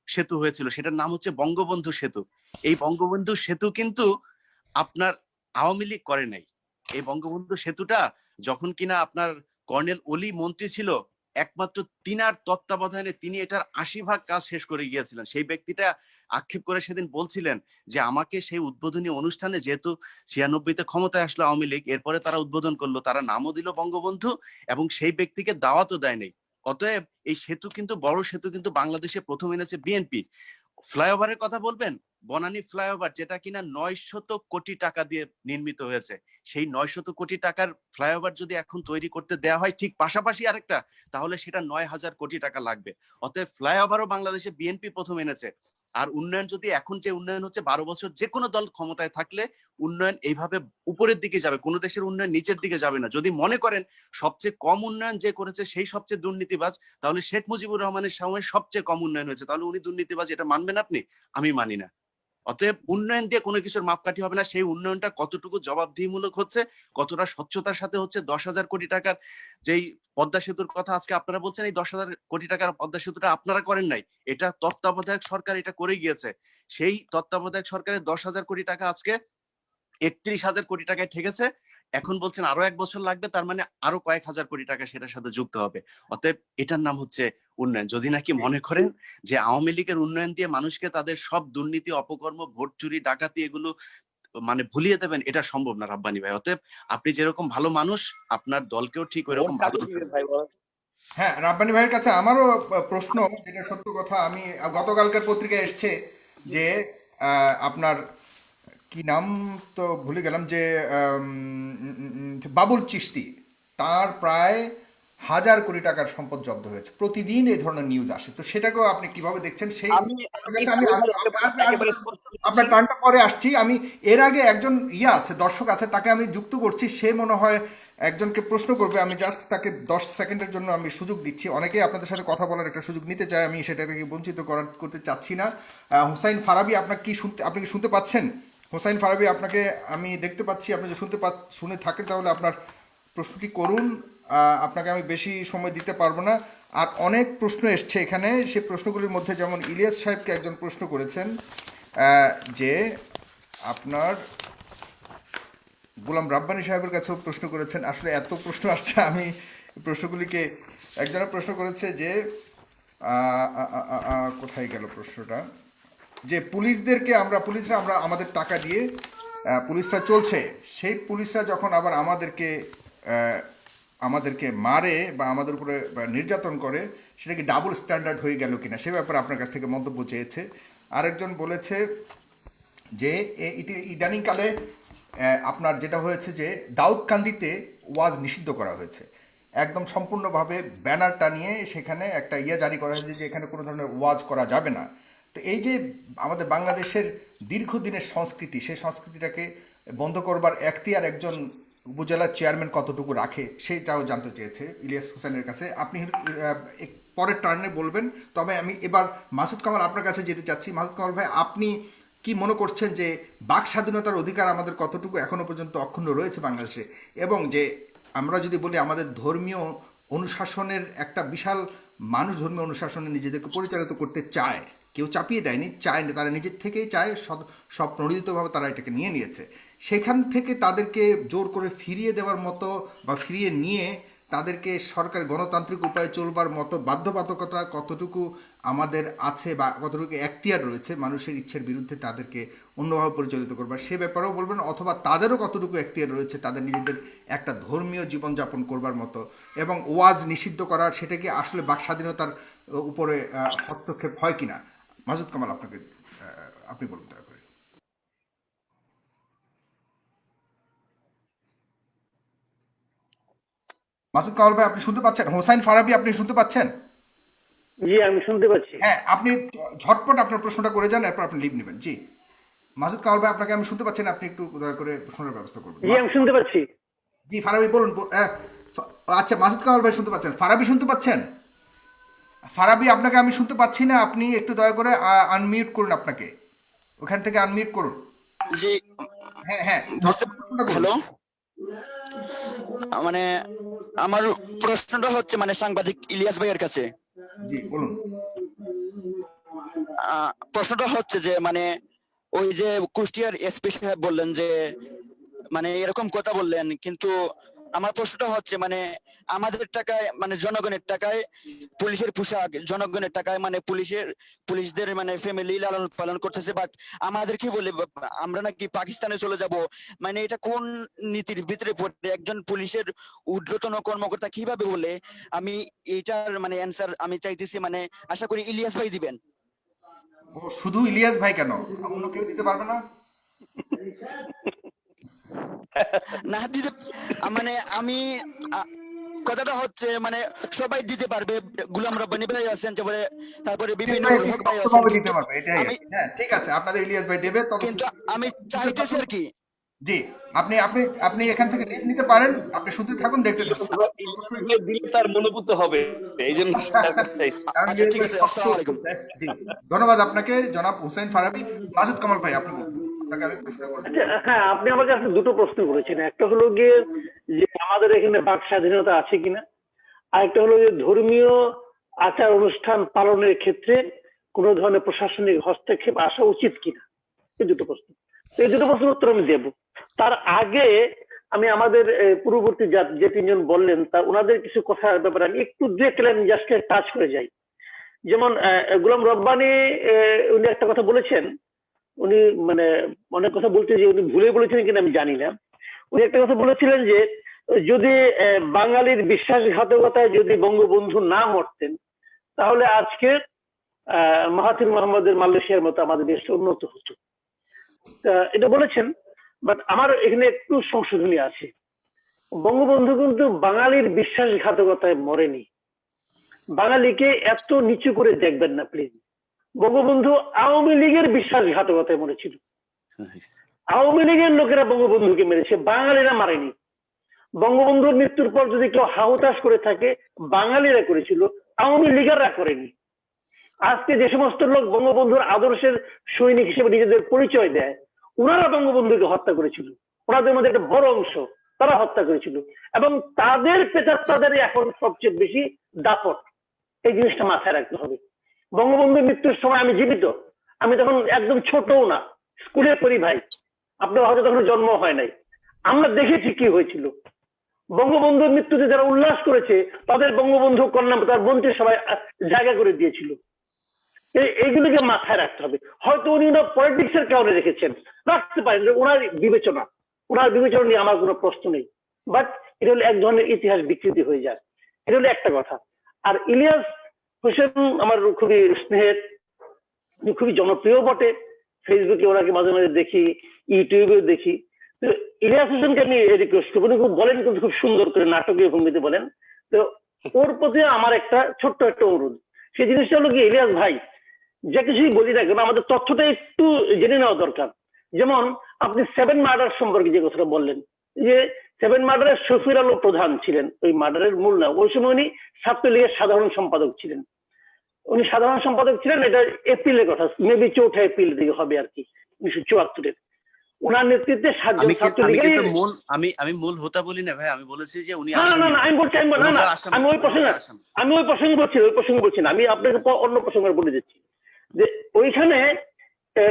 সেতু হয়েছিল, সেটার নাম হচ্ছে বঙ্গবন্ধু সেতু। এই বঙ্গবন্ধু সেতু কিন্তু আপনার আওয়ামী লীগ করে নাই। এই বঙ্গবন্ধু সেতুটা যখন কিনা আপনার কর্নেল ওলি মন্ত্রী ছিল, একমাত্র তিনার তত্ত্বাবধানে তিনি এটার 80% কাজ শেষ করে গিয়েছিলেন। সেই ব্যক্তিটা আক্ষেপ করে সেদিন বলছিলেন যে আমাকে সেই উদ্বোধনী অনুষ্ঠানে, যেহেতু 96-তে ক্ষমতায় আসলো আওয়ামী লীগ, এরপরে তারা উদ্বোধন করলো, তারা নামও দিল বঙ্গবন্ধু, এবং সেই ব্যক্তিকে দাওয়াতও দেয় নাই। অতএব এই সেতু কিন্তু, বড় সেতু কিন্তু বাংলাদেশে প্রথম এনেছে বিএনপি। ফ্লাইওভারের কথা বলবেন, বনানী ফ্লাইওভার, যেটা কিনা 900 কোটি টাকা দিয়ে নির্মিত হয়েছে, সেই 900 কোটি টাকার ফ্লাইওভার যদি এখন তৈরি করতে দেওয়া হয় ঠিক পাশাপাশি আরেকটা, তাহলে সেটা 9,000 কোটি টাকা লাগবে। অতএব ফ্লাইওভারও বাংলাদেশে বিএনপি প্রথম এনেছে। আর উন্নয়ন যদি, এখন যে উন্নয়ন হচ্ছে, 12 বছর যে কোনো দল ক্ষমতায় থাকলে উন্নয়ন এইভাবে উপরের দিকে যাবে, কোনো দেশের উন্নয়ন নিচের দিকে যাবে না। যদি মনে করেন সবচেয়ে কম উন্নয়ন যে করেছে সেই সবচেয়ে দুর্নীতিবাজ, তাহলে শেখ মুজিবুর রহমানের সময় সবচেয়ে কম উন্নয়ন হয়েছে, তাহলে উনি দুর্নীতিবাজ, এটা মানবেন আপনি? আমি মানি না। অতএব উন্নয়ন দিয়ে কোনো কিছুর মাপকাঠি হবে না। সেই উন্নয়নটা কতটুকু জবাবদিহিমূলক হচ্ছে, কতটা স্বচ্ছতার সাথে হচ্ছে। 10,000 কোটি টাকার যেই পদ্মা সেতুর কথা আজকে আপনারা বলছেন, এই 10,000 কোটি টাকার পদ্মা সেতুটা আপনারা করেন নাই, এটা তত্ত্বাবধায়ক সরকার এটা করে গিয়েছে। সেই তত্ত্বাবধায়ক সরকারের 10,000 কোটি টাকা আজকে 31,000 কোটি টাকায় ঠেকেছে। এখন বলছেন আরো 1 বছর লাগবে, তার মানে আরো কয়েক হাজার কোটি টাকা সেটার সাথে যুক্ত হবে। অতএব এটার নাম হচ্ছে উন্নয়ন। যদি নাকি মনে করেন যে আওয়ামী লীগের উন্নয়ন দিয়ে মানুষকে তাদের সব দুর্নীতি, অপকর্ম, ভোট চুরি, ডাকাতি এগুলো মানে ভুলিয়ে দেবেন, এটা সম্ভব না রাব্বানি ভাই। অতএব আপনি যেরকম ভালো মানুষ, আপনার দলকেও ঠিক ওইরকম ভালো। হ্যাঁ, রাব্বানি ভাইয়ের কাছে আমারও প্রশ্ন, যেটা সত্য কথা। আমি গতকালকার পত্রিকায় এসছে যে আপনার কি নাম তো ভুলে গেলাম, যে বাবুল চিশতি, তার প্রায় 1,000 কোটি টাকার সম্পদ জব্দ হয়েছে। প্রতিদিন এই ধরনের নিউজ আসে, তো সেটাকেও আপনি কিভাবে দেখছেন? সেই আপনার কাছে আমি আপনার টানটা পরে আসছি। আমি এর আগে একজন আছে, দর্শক আছে, তাকে আমি যুক্ত করছি। সে মনে হয় একজনকে প্রশ্ন করবে। আমি জাস্ট তাকে 10 সেকেন্ডের জন্য আমি সুযোগ দিচ্ছি। অনেকেই আপনাদের সাথে কথা বলার একটা সুযোগ নিতে চায়, আমি সেটা থেকে বঞ্চিত করতে চাচ্ছি না। হুসাইন ফারাবি, আপনি কি শুনতে পাচ্ছেন? হোসাইন ফারাবি, আপনাকে আমি দেখতে পাচ্ছি। আপনি যদি শুনে থাকেন তাহলে আপনার প্রশ্নটি করুন। আপনাকে আমি বেশি সময় দিতে পারবো না। আর অনেক প্রশ্ন এসছে এখানে। সেই প্রশ্নগুলির মধ্যে যেমন ইলিয়াস সাহেবকে একজন প্রশ্ন করেছেন যে আপনার গোলাম রাব্বানী সাহেবের কাছেও প্রশ্ন করেছেন। আসলে এত প্রশ্ন আসছে, আমি প্রশ্নগুলিকে, একজনের প্রশ্ন করেছে যে কোথায় গেল প্রশ্নটা, যে পুলিশরা আমরা আমাদের টাকা দিয়ে পুলিশরা চলছে, সেই পুলিশরা যখন আবার আমাদেরকে মারে বা আমাদের উপরে নির্যাতন করে, সেটা কি ডাবল স্ট্যান্ডার্ড হয়ে গেল কিনা, সে ব্যাপারে আপনার কাছ থেকে মন্তব্য চেয়েছে। আরেকজন বলেছে যে ইদানিংকালে আপনার যেটা হয়েছে যে দাউদকান্দিতে ওয়াজ নিষিদ্ধ করা হয়েছে, একদম সম্পূর্ণভাবে ব্যানার টানিয়ে সেখানে একটা জারি করা হয়েছে যে এখানে কোনো ধরনের ওয়াজ করা যাবে না। তো এই যে আমাদের বাংলাদেশের দীর্ঘদিনের সংস্কৃতি, সেই সংস্কৃতিটাকে বন্ধ করবার এখতিয়ার একজন উপজেলার চেয়ারম্যান কতটুকু রাখে, সেটাও জানতে চেয়েছে ইলিয়াস হোসেনের কাছে। আপনি পরের টার্নে বলবেন। তবে আমি এবার মাসুদ কামাল আপনার কাছে যেতে চাচ্ছি। মাসুদ কামাল ভাই, আপনি কি মনে করছেন যে বাক স্বাধীনতার অধিকার আমাদের কতটুকু এখনো পর্যন্ত অক্ষুণ্ণ রয়েছে বাংলাদেশে? এবং যে আমরা যদি বলি আমাদের ধর্মীয় অনুশাসনের একটা বিশাল মানুষ ধর্মীয় অনুশাসনে নিজেদেরকে পরিচালিত করতে চায়, কেউ চাপিয়ে দেয়নি, চায় না, তারা নিজের থেকেই চায়, স্বপ্নরিতভাবে তারা এটাকে নিয়ে নিয়েছে। সেখান থেকে তাদেরকে জোর করে ফিরিয়ে দেওয়ার মতো বা ফিরিয়ে নিয়ে তাদেরকে সরকার গণতান্ত্রিক উপায়ে চলবার মতো বাধ্যবাধকতা কতটুকু আমাদের আছে বা কতটুকু এখতিয়ার রয়েছে মানুষের ইচ্ছের বিরুদ্ধে তাদেরকে অন্যভাবে পরিচালিত করবার, সে ব্যাপারেও বলবেন, অথবা তাদেরও কতটুকু এখতিয়ার রয়েছে তাদের নিজেদের একটা ধর্মীয় জীবনযাপন করবার মতো, এবং ওয়াজ নিষিদ্ধ করার, সেটা কি আসলে বাক স্বাধীনতার উপরে হস্তক্ষেপ হয় কিনা? মাসুদ কামাল, আপনাকে আপনি বলুন দয়া করে। মাসুদ কামাল ভাই, আপনি শুনতে পাচ্ছেন? হোসাইন ফারাবি, আপনি শুনতে পাচ্ছেন? জি, আমি শুনতে পাচ্ছি। হ্যাঁ, আপনি ঝটপট আপনার প্রশ্নটা করে যান, এরপর আপনি লিভ নেবেন। জি, মাসুদ কামাল ভাই, আপনাকে আমি শুনতে পাচ্ছি না, আপনি একটু দয়া করে প্রশ্নের ব্যবস্থা করবেন। জি, আমি শুনতে পাচ্ছি। জি, ফারাবি বলুন। আচ্ছা, মাসুদ কামাল ভাই শুনতে পাচ্ছেন, ফারাবি শুনতে পাচ্ছেন? ফারাবি, আপনাকে আমি শুনতে পাচ্ছি না, আপনি একটু দয়া করে আনমিউট করুন, আপনাকে ওখান থেকে আনমিউট করুন। জি। হ্যাঁ হ্যাঁ, ঝটপট প্রশ্নটা করুন। হ্যালো, মানে আমার প্রশ্নটা হচ্ছে মানে সাংবাদিক ইলিয়াস ভাইয়ের কাছে। জি, বলুন। প্রশ্নটা হচ্ছে যে মানে ওই যে কুষ্টিয়ার এসপি সাহেব বললেন যে মানে এরকম কথা বললেন, কিন্তু আমার প্রশ্নটা হচ্ছে মানে আমাদের টাকায় মানে জনগণের টাকায় পুলিশের পোশাক, জনগণের টাকায় মানে পুলিশদের মানে ফ্যামিলি লালন পালন করতেছে, বাট আমাদের কি বলে আমরা নাকি পাকিস্তানে চলে যাব, মানে এটা কোন নীতির ভিতরে পড়ে একজন পুলিশের ঊর্ধ্বতন কর্মকর্তা কিভাবে বলে? আমি এইটার মানে অ্যান্সার আমি চাইতেছি, মানে আশা করি ইলিয়াস ভাই দিবেন। ও, শুধু ইলিয়াস ভাই কেন, অন্য কেউ দিতে পারবে না? না দিতে মানে আমি কথাটা হচ্ছে মানে সবাই দিতে পারবে, গুলাম রব্বানী ভাই আছেন, তারপরে ইলিয়াস বিভিন্ন ভাই হক ভাই আছেন, স্পষ্টভাবে দিতে কিন্তু পারবে, এটাই আমি হ্যাঁ, ঠিক আছে, আপনাদের ইলিয়াস ভাই দেবে, তবে কিন্তু আমি চাইতেছি আর কি। জি, আপনি আপনি আপনি এখান থেকে লিভ নিতে পারেন, আপনি শুনতে থাকুন, দেখতে থাকুন। অবশ্যই। দিলে তার মনোভূত হবে, এই জন্য তার কাছে চাইছি। কারণ আচ্ছা ঠিক আছে, ইলিয়াস ভাই আসসালামু আলাইকুম। জি, ধন্যবাদ আপনাকে জনাব হুসাইন ফারাবি। মাসুদ কামাল ভাই, আপনি বলুন, আপনাকে আমি প্রশ্ন করেছি। আচ্ছা, হ্যাঁ, আপনি আমাকে আসলে দুটো প্রশ্ন করেছেন। একটা হলো গিয়ে যে আমাদের এখানে বাক স্বাধীনতা আছে কিনা, আর একটা হলো যে ধর্মীয় আচার অনুষ্ঠান পালনের ক্ষেত্রে কোনো ধরনের প্রশাসনিক হস্তক্ষেপ আসা উচিত কিনা, এই দুটো প্রশ্ন। তো এই দুটো প্রশ্নের উত্তর আমি দেব। তার আগে আমি আমাদের পূর্ববর্তী যে তিনজন বললেন তা ওনাদের কিছু কথার ব্যাপারে আমি একটু দেখলেন, জাস্ট টাচ করে যাই। যেমন গোলাম রব্বানী, উনি একটা কথা বলেছেন, উনি মানে অনেক কথা বলতে যে উনি ভুলে বলেছেন কিনা আমি জানি না। উনি একটা কথা বলেছিলেন যে যদি বাঙালির বিশ্বাসঘাতকতায় যদি বঙ্গবন্ধু না মরতেন তাহলে আজকে মাহাথির মোহাম্মদের মালয়েশিয়ার মতো আমাদের দেশটা উন্নত হতো। এটা বলেছেন, বাট আমার এখানে একটু সংশোধনী আছে। বঙ্গবন্ধু কিন্তু বাঙালির বিশ্বাসঘাতকতায় মরেনি। বাঙালিকে এত নিচু করে দেখবেন না প্লিজ। বঙ্গবন্ধু আওয়ামী লীগের বিশ্বাসঘাতকতায় মরেছিল। আওয়ামী লীগের লোকেরা বঙ্গবন্ধুকে মেরেছে, বাঙালিরা মারেনি। বঙ্গবন্ধুর মৃত্যুর পর যদি কেউ হাহুতাশ করে থাকে, বাঙালিরা করেছিল, আওয়ামী লীগাররা করেনি। আজকে যে সমস্ত লোক বঙ্গবন্ধুর আদর্শের সৈনিক হিসেবে নিজেদের পরিচয় দেয়, ওনারা বঙ্গবন্ধুকে হত্যা করেছিল। ওনাদের মধ্যে একটা বড় অংশ তারা হত্যা করেছিল, এবং তাদের পেতাত্তাদের এখন সবচেয়ে বেশি দাপট। এই জিনিসটা মাথায় রাখতে হবে। বঙ্গবন্ধুর মৃত্যুর সময় আমি জীবিত, আমি তখন একদম ছোটও না, স্কুলে পড়ি ভাই, আপনার হয়তো তখন জন্ম হয় নাই। আমরা দেখেছি কি হয়েছিল। বঙ্গবন্ধুর মৃত্যুতে যারা উল্লাস করেছে তাদের বঙ্গবন্ধু কন্যা তার মন্ত্রী সবাই জায়গা করে দিয়েছিল। এইগুলিকে মাথায় রাখতে হবে। হয়তো উনি ওনার পলিটিক্স এর কারণে রেখেছেন, রাখতে পারেন, ওনার বিবেচনা, ওনার বিবেচনা নিয়ে আমার কোনো প্রশ্ন নেই, বাট এটা হলো এক ধরনের ইতিহাস বিকৃতি হয়ে যায়। এটা হলো একটা কথা। আর ইলিয়াস হোসেন আমার খুবই স্নেহের, খুবই জনপ্রিয় বটে। ফেসবুকে ওনাকে মাঝে মাঝে দেখি, ইউটিউবেও দেখি। তো ইলিয়াস হোসেনকে আমি রিকোয়েস্ট করবো, উনি খুব বলেন, কিন্তু খুব সুন্দর করে নাটকীয় ভঙ্গিতে বলেন। তো ওর প্রতি আমার একটা ছোট্ট একটা অনুরোধ। সেই জিনিসটা হলো কি, ইলিয়াস ভাই যে কিছুই বলি না কেন আমাদের তথ্যটা একটু জেনে নেওয়া দরকার। যেমন আপনি 7 মার্ডার সম্পর্কে যে কথাটা বললেন, যে 7 মার্ডারের শফির আলো প্রধান ছিলেন, ওই মার্ডারের মূল না, ওই সময় উনি ছাত্রলীগের সাধারণ সম্পাদক ছিলেন। উনি সাধারণ সম্পাদক ছিলেন, এটা এপ্রিলের কথা, মেবি 4 এপ্রিল দিকে হবে আর কি, 1974-এর। ওনার নেতৃত্বে আমি সাতজন কি- আমি ছাত্রলীগের কিন্তু মূল আমি মূল হোতা বলি না ভাই, আমি বলেছি যে উনি না না না আসামি, না, আমি বলছি না না গুণগার আসামি, আমি ওই প্রসঙ্গে গুণগার আসামি। ওই প্রসঙ্গে বলছি না, আমি আপনাকে আচ্ছা। অন্য প্রসঙ্গে বলে দিচ্ছি যে ওইখানে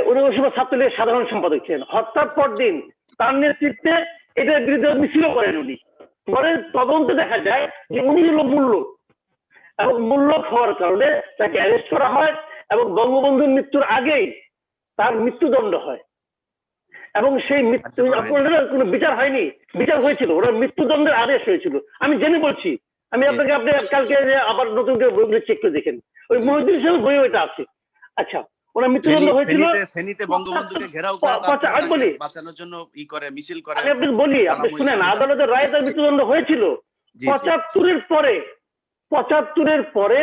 উনি ওই সময় ছাত্রলীগের সাধারণ সম্পাদক ছিলেন। হত্যার পর দিন তার নেতৃত্বে এটার বিরুদ্ধে মিছিল করেন উনি। পরে তদন্তে দেখা যায় যে উনি হলো মূল লোক, এবং মূল লোক হওয়ার কারণে তাকে অ্যারেস্ট করা হয় এবং বঙ্গবন্ধুর মৃত্যুর আগেই তার মৃত্যুদণ্ড হয়। এবং সেই মৃত্যু আপনার কোনো বিচার হয়নি, বিচার হয়েছিল, ওনার মৃত্যুদণ্ডের আদেশ হয়েছিল। আমি জেনে বলছি, আমি আপনাকে আপনি কালকে আবার নতুন করে বইগুলো চেক করে দেখেন, ওই মহিউদ্দিন সাহেব বই ওইটা আছে। আচ্ছা, ওনার মৃত্যুদণ্ড হয়েছিল ফেনীতে বঙ্গবন্ধুকে ঘেরাও করে আমি বলি, বাঁচানোর জন্য করে, মিছিল করে। আমি আপনাকে বলি, আপনি শুনেন, আদালতের রায়ে তার মৃত্যুদণ্ড হয়েছিল। 75-এর পরে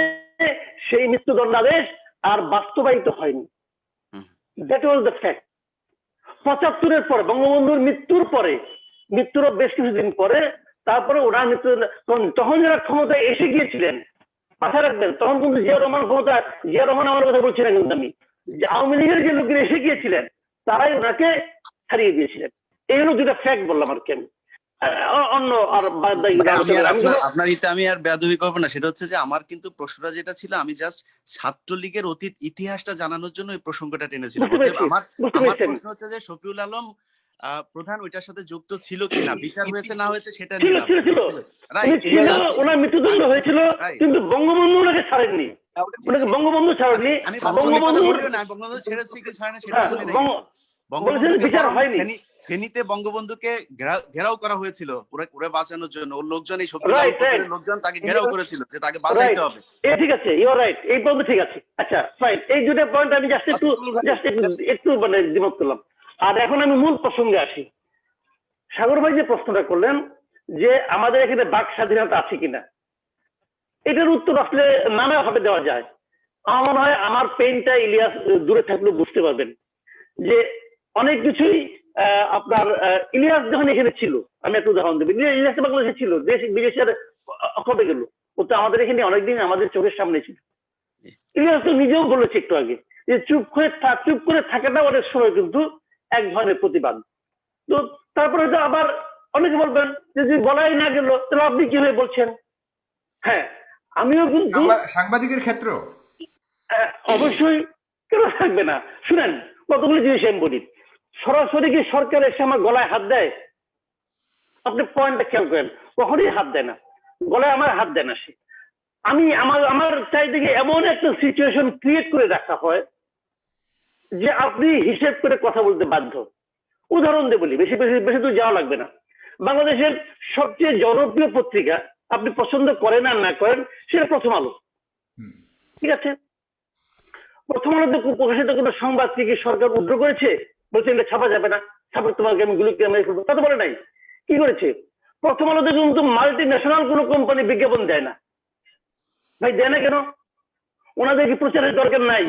সেই মৃত্যুদণ্ডাদেশ আর বাস্তবায়িত হয়নি। That was the fact. 75-এর পরে, বঙ্গবন্ধুর মৃত্যুর বেশ কিছুদিন পরে তারপরে ওরা তখন যারা ক্ষমতায় এসে গিয়েছিলেন, মাথায় রাখবেন, তখন কিন্তু জিয়া রহমান আমার কথা বলছি না, কিন্তু আমি যে আওয়ামী লীগের যে লোকেরা এসে গিয়েছিলেন তারাই ওনাকে ছাড়িয়ে দিয়েছিলেন। এই হলো দুটা ফ্যাক্ট বললাম আর কি। আমি অন্য আর আপনার ইতে আমি আর বেয়াদবি করবো না। সেটা হচ্ছে যে আমার কিন্তু প্রশ্নটা যেটা ছিল, আমি জাস্ট ছাত্রলীগের অতীত ইতিহাসটা জানানোর জন্য এই প্রসঙ্গটা টেনেছিলাম। আমার প্রশ্ন হচ্ছে যে শফিউল আলম প্রধান ওইটার সাথে যুক্ত ছিল কিনা, বিচার হয়েছে না হয়েছে সেটা নিলাম। ওনার মৃত্যুদণ্ড হয়েছিল, কিন্তু বঙ্গবন্ধু ওনাকে ছাড়েননি, বঙ্গবন্ধু ছাড়েননি। আমি বঙ্গবন্ধু ছেড়েছি কি ছাড়েনি সেটা বলি নাই। ফেনীতে বঙ্গবন্ধুকে ঘেরাও করা হয়েছিল ওরা বাঁচানোর জন্য, ওর লোকজন, এই শফিউল আলম লোকজন তাকে ঘেরাও করেছিল যে তাকে বাঁচাইতে হবে। ঠিক আছে, ইউ আর রাইট, এই পর্যন্ত ঠিক আছে। আচ্ছা ফাইন, এই দুটো পয়েন্ট আমি একটু মানে দ্বিমত করলাম। আর এখন আমি মূল প্রসঙ্গে আসি। সাগর ভাই যে প্রশ্নটা করলেন যে আমাদের এখানে বাক স্বাধীনতা আছে কিনা, এটার উত্তর আসলে নানা ভাবে দেওয়া যায়। আমার মনে হয় আমার পেনটা ইলিয়াস দূরে থাকলেও বুঝতে পারবেন যে অনেক কিছুই আপনার ইলিয়াস যখন এখানে ছিল, আমি একটা উদাহরণ দেবো, ইলিয়াস বাংলাদেশে ছিল, দেশ বিদেশের কবে গেল, ও তো আমাদের এখানে অনেকদিন আমাদের চোখের সামনে ছিল। ইলিয়াস তো নিজেও বলেছে একটু আগে যে চুপ করে থাকাটা অনেক সময় কিন্তু এক ধরনের প্রতিবাদ। তো তারপরে তো আবার অনেকে বলবেন যে যদি বলাই না গেল তাহলে আপনি কি হয়ে বলছেন। হ্যাঁ, আমিও কিন্তু সাংবাদিকের ক্ষেত্র অবশ্যই কেন থাকবে না। শুনেন, কতগুলো জিনিস আমি বলি। সরাসরি কি সরকার এসে আমার গলায় হাত দেয়? আপনি পয়েন্টটা খেয়াল করেন, কখনই হাত দেয় না, গলায় আমার হাত দেয় না সে। আমি আমার চারিদিকে এমন একটা সিচুয়েশন ক্রিয়েট করে রাখা হয় যে আপনি হিসেব করে কথা বলতে বাধ্য। উদাহরণ দিয়ে বলি, বেশি দূর যাওয়া লাগবে না। বাংলাদেশের সবচেয়ে জনপ্রিয় পত্রিকা, আপনি পছন্দ করেন আর না করেন, সেটা প্রথম আলো। ঠিক আছে, প্রথম আলোতে প্রকাশিত কোনো সংবাদ কি সরকার উদ্র করেছে, বলছে এটা ছাপা যাবে না, ছাপা তোমাকে আমি গুলি মেরে ফেলবো, তা তো বলে নাই। কি করেছে? প্রথম আলোতে কিন্তু মাল্টি ন্যাশনাল কোনো কোম্পানি বিজ্ঞাপন দেয় না। ভাই দেয় না কেন? ওনাদের কি প্রচারের দরকার নাই?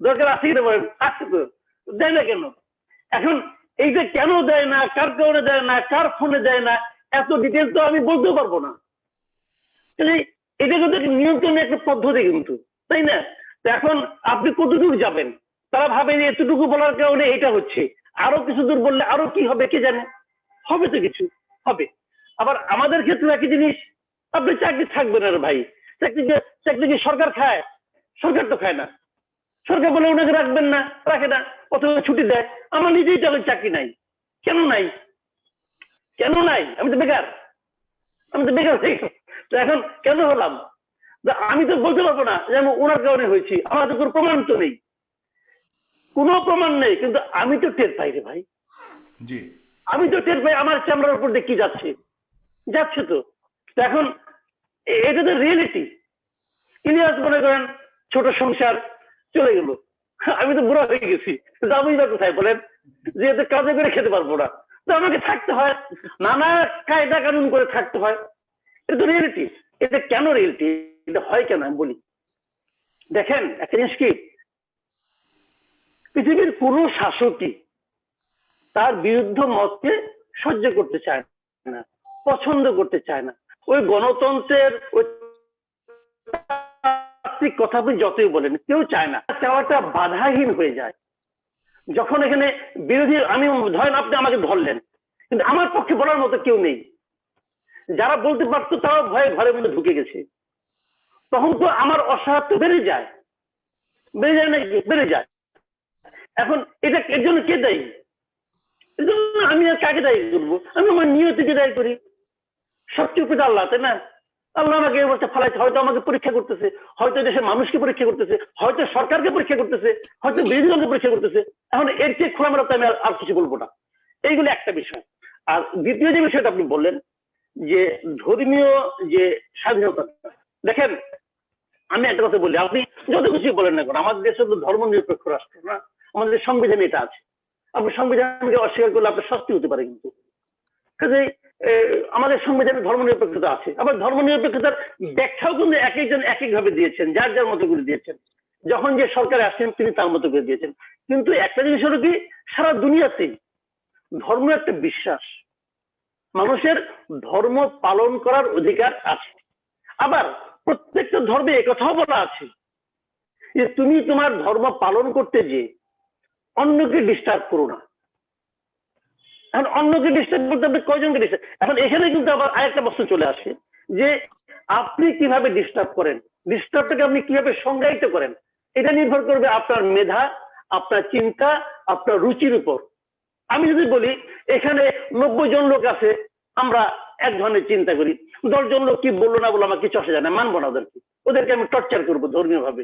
দরকার আছে কিনা বলেন? আছে তো, দেয় না কেন? এখন এইটা কেন দেয় না, কার কারণে দেয় না, কার ফোনে দেয় না, এত ডিটেলস তো আমি বলতে পারবো না। এটা কিন্তু নিয়ন্ত্রণের একটা পদ্ধতি কিন্তু, তাই না? এখন আপনি কতদূর যাবেন? তারা ভাবে যে এতটুকু বলার কারণে এটা হচ্ছে, আরো কিছু দূর বললে আরো কি হবে কে জানে, হবে তো কিছু হবে। আবার আমাদের ক্ষেত্রে একই জিনিস, আপনি চাকরি থাকবেন আর ভাই, চাকরি কি সরকার খায়? সরকার তো খায় না। সরকার বলে ওনাকে রাখবেন না, রাখে না, অথবা ছুটি দেয়। আমার নিজেই তো চাকরি নাই। কেন নাই? আমি তো বেকার তো এখন কেন হলাম? আমি তো বলতে পারবো না যে আমি ওনার কারণে হয়েছি, আমার তো কোনো প্রমাণ তো নেই, কোনো প্রমাণ নেই, কিন্তু আমি তো টের পাই রে ভাই। জি, আমি তো টের পাই আমার চামড়ার উপর দিয়ে কি যাচ্ছে তো। এখন এটা তো রিয়েলিটি। ইলিয়াস মনে করেন ছোট সংসার চলে গেল, আমি তো বুড়া হয়ে গেছি, আমি বা কোথায় বলেন, যে এতে কাজে করে খেতে পারবো না, তো আমাকে থাকতে হয়, নানা কায়দা কানুন করে থাকতে হয়। এটা তো রিয়েলিটি। এটা কেন রিয়েলিটি, এটা হয় কেন আমি বলি। দেখেন একটা জিনিস কি, পৃথিবীর কোনো শাসকই তার বিরুদ্ধ মতকে সহ্য করতে চায় না, পছন্দ করতে চায় না। ওই গণতন্ত্রের কথা আপনি যতই বলেন, কেউ চায় না, চাওয়াটা বাধাহীন হয়ে যায়। যখন এখানে বিরোধী, আমি ধরেন আপনি আমাকে ধরলেন, কিন্তু আমার পক্ষে বলার মতো কেউ নেই, যারা বলতে পারতো তারাও ভয়ে ঘরের মধ্যে ঢুকে গেছে, তখন তো আমার অসহায়ত্ব বেড়ে যায়, বেড়ে যায় নাকি? বেড়ে যায়। এখন এটা এর জন্য কে দায়ী? এর জন্য আমি আর কাকে দায়ী করবো? আমি আমার নিয়তিকে দায়ী করি। সবচেয়ে উপরে আল্লাহ, তাই না? আল্লাহ আমাকে এই অবস্থা ফালাইছে, হয়তো আমাকে পরীক্ষা করতেছে, হয়তো দেশের মানুষকে পরীক্ষা করতেছে, হয়তো সরকারকে পরীক্ষা করতেছে, হয়তো বিরোধী দলকে পরীক্ষা করতেছে। এখন এর চেয়ে খোলামেলা তো আমি আর কিছু বলবো না। এইগুলো একটা বিষয়। আর দ্বিতীয় যে বিষয়টা আপনি বললেন যে ধর্মীয় যে স্বাধীনতা, দেখেন আমি একটা কথা বলি, আপনি যত কিছু বলেন না কেন, আমাদের দেশে তো ধর্ম নিরপেক্ষ রাষ্ট্র না, আমাদের সংবিধানে এটা আছে। আপনি সংবিধানকে অস্বীকার করলে আপনার শাস্তি হতে পারে, কিন্তু কাজে আমাদের সংবিধানে ধর্ম নিরপেক্ষতা আছে। আবার ধর্ম নিরপেক্ষতার ব্যাখ্যাও কিন্তু এক একজন এক এক ভাবে দিয়েছেন, যার যার মতো করে দিয়েছেন। যখন যে সরকারে আসছেন তিনি তার মতো করে দিয়েছেন। কিন্তু একটা জিনিস হলো কি, সারা দুনিয়াতেই ধর্ম একটা বিশ্বাস, মানুষের ধর্ম পালন করার অধিকার আছে। আবার প্রত্যেকটা ধর্মে একথাও বলা আছে যে তুমি তোমার ধর্ম পালন করতে যে অন্যকে ডিস্টার্ব করো না। এখন অন্যকে ডিস্টার্ব করতে আপনি কয়জনকে ডিস্টার্ব? এখন এখানে কিন্তু আবার আরেকটা প্রশ্ন চলে আসে যে আপনি কিভাবে ডিস্টার্ব করেন, ডিস্টার্বটাকে আপনি কিভাবে সংজ্ঞায়িত করেন, এটা নির্ভর করবে আপনার মেধা, আপনার চিন্তা, আপনার রুচির উপর। আমি যদি বলি এখানে 90 জন লোক আছে, আমরা এক ধরনের চিন্তা করি, 10 জন লোক কি বললো না বললো আমার কিছু আসে যায় না, মানবো না ওদেরকে, ওদেরকে আমি টর্চার করবো ধর্মীয় ভাবে,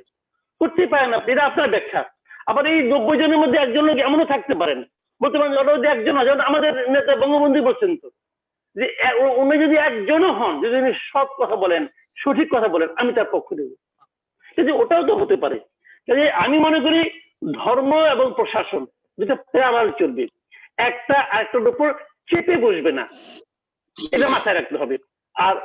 করতেই পারেন আপনি, এটা আপনার ব্যাখ্যা। আবার এই 90 জনের মধ্যে একজন লোক এমনও থাকতে পারেন, বলতে পারেন ওটা যদি একজন হয়, যেমন আমাদের নেতা বঙ্গবন্ধু বলছেন তো যে উনি যদি একজনও হন, যদি উনি সৎ কথা বলেন, সঠিক কথা বলেন, আমি তার পক্ষ দেব, কিন্তু ওটাও তো হতে পারে। কাজে আমি মনে করি ধর্ম এবং প্রশাসন দুটো প্যারালাল চলবে, একটা আরেকটার উপর চেপে বসবে না, এটা মাথায় রাখতে হবে। আর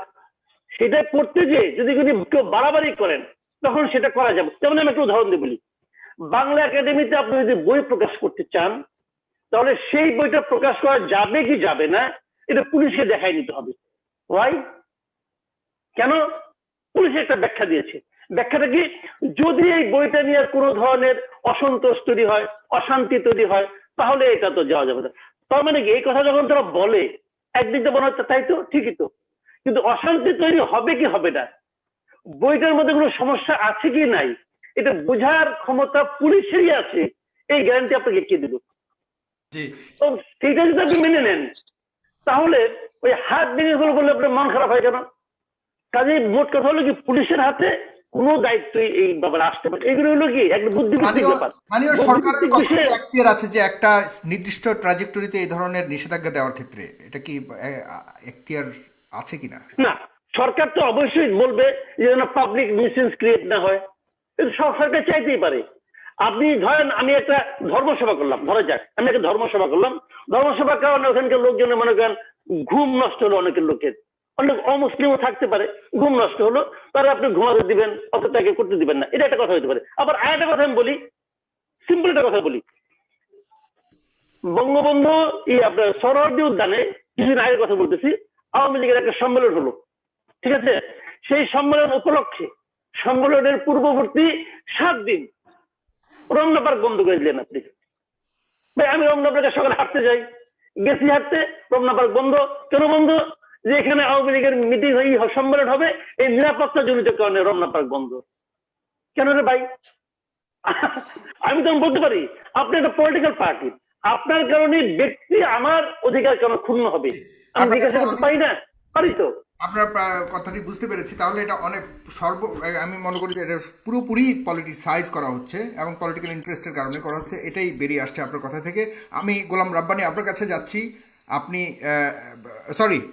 সেটা করতে যে যদি কেউ বাড়াবাড়ি করেন তখন সেটা করা যাবে। যেমন আমি একটা উদাহরণ দিয়ে বলি, বাংলা একাডেমিতে আপনি যদি বই প্রকাশ করতে চান, তাহলে সেই বইটা প্রকাশ করা যাবে কি যাবে না এটা পুলিশকে দেখাই নিতে হবে। ওয়াই? কেন? পুলিশ একটা ব্যাখ্যা দিয়েছে। ব্যাখ্যাটা কি, যদি এই বইটা নিয়ে কোনো ধরনের অসন্তোষ তৈরি হয়, অশান্তি তৈরি হয়, তাহলে এটা তো যাওয়া যাবে না। তার মানে কি, এই কথা যখন তারা বলে একদিক দিয়ে মনে হচ্ছে তাই তো, ঠিকই তো, কিন্তু অশান্তি তৈরি হবে কি হবে না, বইটার মধ্যে কোনো সমস্যা আছে কি নাই, এটা বোঝার ক্ষমতা পুলিশেরই আছে, এই গ্যারান্টি আপনাকে কে দিল? জি। তো সেইটা যদি আপনি মেনে নেন, তাহলে ওই হাত ভেঙে গেল বলে আপনার মন খারাপ হয় কেন? কাজে মোট কথা হলো কি, পুলিশের হাতে কোনো দায়িত্ব এই ব্যাপারে আসতে পারে। এগুলো হলো কি একটা বুদ্ধিভিত্তিক ব্যাপার, স্থানীয় সরকারের বুদ্ধিভিত্তিক কতটুকু বিষয়ে। এখতিয়ার আছে যে একটা নির্দিষ্ট ট্রাজেক্টরিতে এই ধরনের নিষেধাজ্ঞা দেওয়ার ক্ষেত্রে? এটা কি এখতিয়ার আছে কিনা? না, সরকার তো অবশ্যই বলবে যে যেন পাবলিক নিউসেন্স ক্রিয়েট না হয়, কিন্তু সরকার চাইতেই পারে। আপনি ধরেন আমি একটা ধর্মসভা করলাম, ধরা যাক আমি একটা ধর্মসভা করলাম, ধর্মসভার কারণে ওখানকার লোকজনের মনে করেন ঘুম নষ্ট হলো, অনেকের লোকের, অনেক অমুসলিমও থাকতে পারে, ঘুম নষ্ট হলো, তারা আপনি ঘুমাতে দিবেন অথবা তাকে করতে দিবেন না, এটা একটা কথা হতে পারে। আবার আরেকটা কথা আমি বলি, সিম্পল একটা কথা বলি, বঙ্গবন্ধু আপনার সোহরাওয়ার্দী উদ্যানে কিছুদিন আগের কথা বলতেছি, আওয়ামী লীগের একটা সম্মেলন হলো, ঠিক আছে? সেই সম্মেলন উপলক্ষে সম্মেলনের পূর্ববর্তী 7 দিন রমনা পার্ক বন্ধ করে দিলেন আপনি। ভাই আমি রমনা পার্কে সকালে হাঁটতে যাই, গেছি হাঁটতে, রমনা পার্ক বন্ধ। কেন বন্ধ? যে এখানে আওয়ামী লীগের মিটিং সম্মেলন হবে, এই নিরাপত্তা জনিত কারণে রমনা পার্ক বন্ধ। কেন রে ভাই? আমি তখন বলতে পারি আপনি একটা পলিটিক্যাল পার্টি, আপনার কারণে ব্যক্তি আমার অধিকার কেন ক্ষুণ্ণ হবে? আমি জিজ্ঞাসা করতে পারি না? পারি তো। আপনার কথাটি বুঝতে পেরেছি। তাহলে এটা অনেক আমি মনে করি যে এটা পুরোপুরি পলিটিসাইজ করা হচ্ছে এবং পলিটিক্যাল ইন্টারেস্টের কারণে করা হচ্ছে, এটাই বেরিয়ে আসছে আপনার কথা থেকে। আমি গোলাম রাব্বানী আপনার কাছে যাচ্ছি, আপনি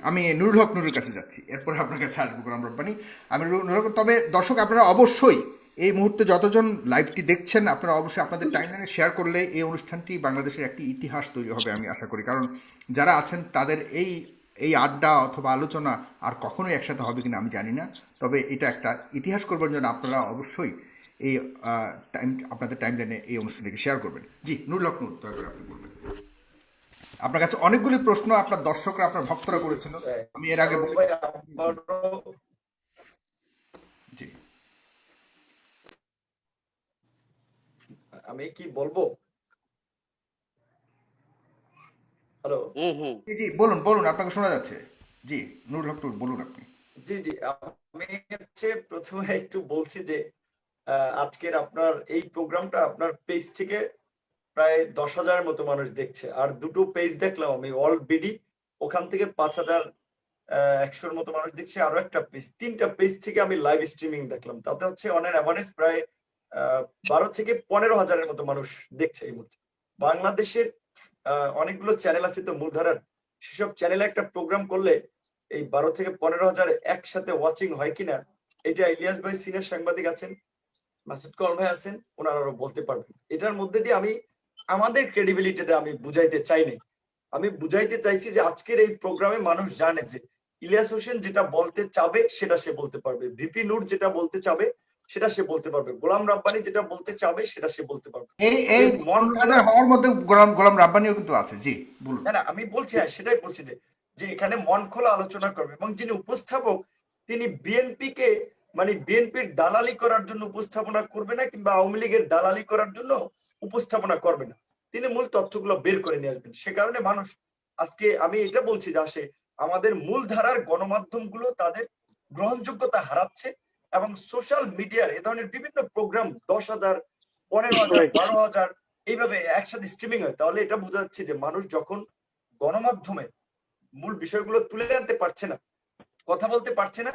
আমি নুরুল হক নুরের কাছে যাচ্ছি, এরপরে আপনার কাছে আসবো গোলাম রাব্বানী। আমি নুরুল হক। তবে দর্শক আপনারা অবশ্যই এই মুহূর্তে যতজন লাইভটি দেখছেন আপনারা অবশ্যই আপনাদের টাইমলাইনে শেয়ার করলে এই অনুষ্ঠানটি বাংলাদেশের একটি ইতিহাস তৈরি হবে আমি আশা করি। কারণ যারা আছেন তাদের এই আড্ডা অথবা আলোচনা আর কখনোই একসাথে হবে কিনা আমি জানি না, তবে এটা একটা ইতিহাস করবার জন্য আপনারা অবশ্যই এই আপনাদের টাইমলাইনে এই অনুষ্ঠানটিকে শেয়ার করবেন। জি নুরুল হক নূর, দয়া করে আপনি বলবেন। আপনার কাছে অনেকগুলি প্রশ্ন আপনার দর্শকরা আপনার ভক্তরা করেছিল, আমি এর আগে ভাই, আবারও জি আমি কি বলবো? হ্যালো। হুম হুম। জি জি, বলুন বলুন, আপনাকে শোনা যাচ্ছে। জি, নুরুল হক টুর, বলুন আপনি। জি জি, আমি হচ্ছে প্রথমে একটু বলছি যে আজকের আপনার এই প্রোগ্রামটা আপনার পেজ থেকে প্রায় 10,000 মতো মানুষ দেখছে, আর দুটো পেজ দেখলাম আমি অলরেডি, ওখান থেকে 5,100 মতো মানুষ দেখছে, আরো একটা পেজ, 3টা পেজ থেকে আমি লাইভ স্ট্রিমিং দেখলাম, তাতে হচ্ছে অন অ্যাভারেজ প্রায় 12 থেকে 15,000-এর মতো মানুষ দেখছে এই মুহূর্তে। বাংলাদেশের অনেকগুলো চ্যানেল আছে তো মূলধারার, সেসব চ্যানেলে একটা প্রোগ্রাম করলে এই 12 থেকে 15,000 একসাথে ওয়াচিং হয় কিনা, এটা ইলিয়াস ভাই সিনিয়র সাংবাদিক আছেন, মাসুদ কল ভাই আছেন, ওনারা আরো বলতে পারবেন। এটার মধ্যে দিয়ে আমি আমাদের ক্রেডিবিলিটিটা আমি বুঝাইতে চাইনি, আমি বুঝাইতে চাইছি যে আজকের এই প্রোগ্রামে মানুষ জানে যে ইলিয়াস হোসেন যেটা বলতে চাবে সেটা সে বলতে পারবে, ভিপি নূর যেটা বলতে চাবে সেটা সে বলতে পারবে, গোলাম রাব্বানি যেটা বলতে চাবে সেটা সে বলতে পারবে। এই এই এই মন খোলা, 15,000 হওয়ার মধ্যে গোলাম গোলাম রাব্বানিও কিন্তু আছে। জি, বলুন। না না আমি বলছি, হ্যাঁ সেটাই বলছি যে এখানে মন খোলা আলোচনা করবে, এবং যিনি উপস্থাপক তিনি বিএনপি কে মানে বিএনপির দালালি করার জন্য উপস্থাপনা করবে না, কিংবা আওয়ামী লীগের দালালি করার জন্য উপস্থাপনা করবে না, তিনি মূল তথ্যগুলো বের করে নিয়ে আসবেন। সে কারণে মানুষ আজকে, আমি এটা বলছি যে আসে আমাদের মূল ধারার গণমাধ্যমগুলো তাদের গ্রহণযোগ্যতা হারাচ্ছে, এবং সোশ্যাল মিডিয়ার এ ধরনের বিভিন্ন প্রোগ্রাম 10,000, 15,000, Right. 12,000 এইভাবে একসাথে স্ট্রিমিং হয়, তাহলে এটা বোঝা যাচ্ছে যে মানুষ যখন গণমাধ্যমে মূল বিষয়গুলো তুলে আনতে পারছে না, কথা বলতে পারছে না,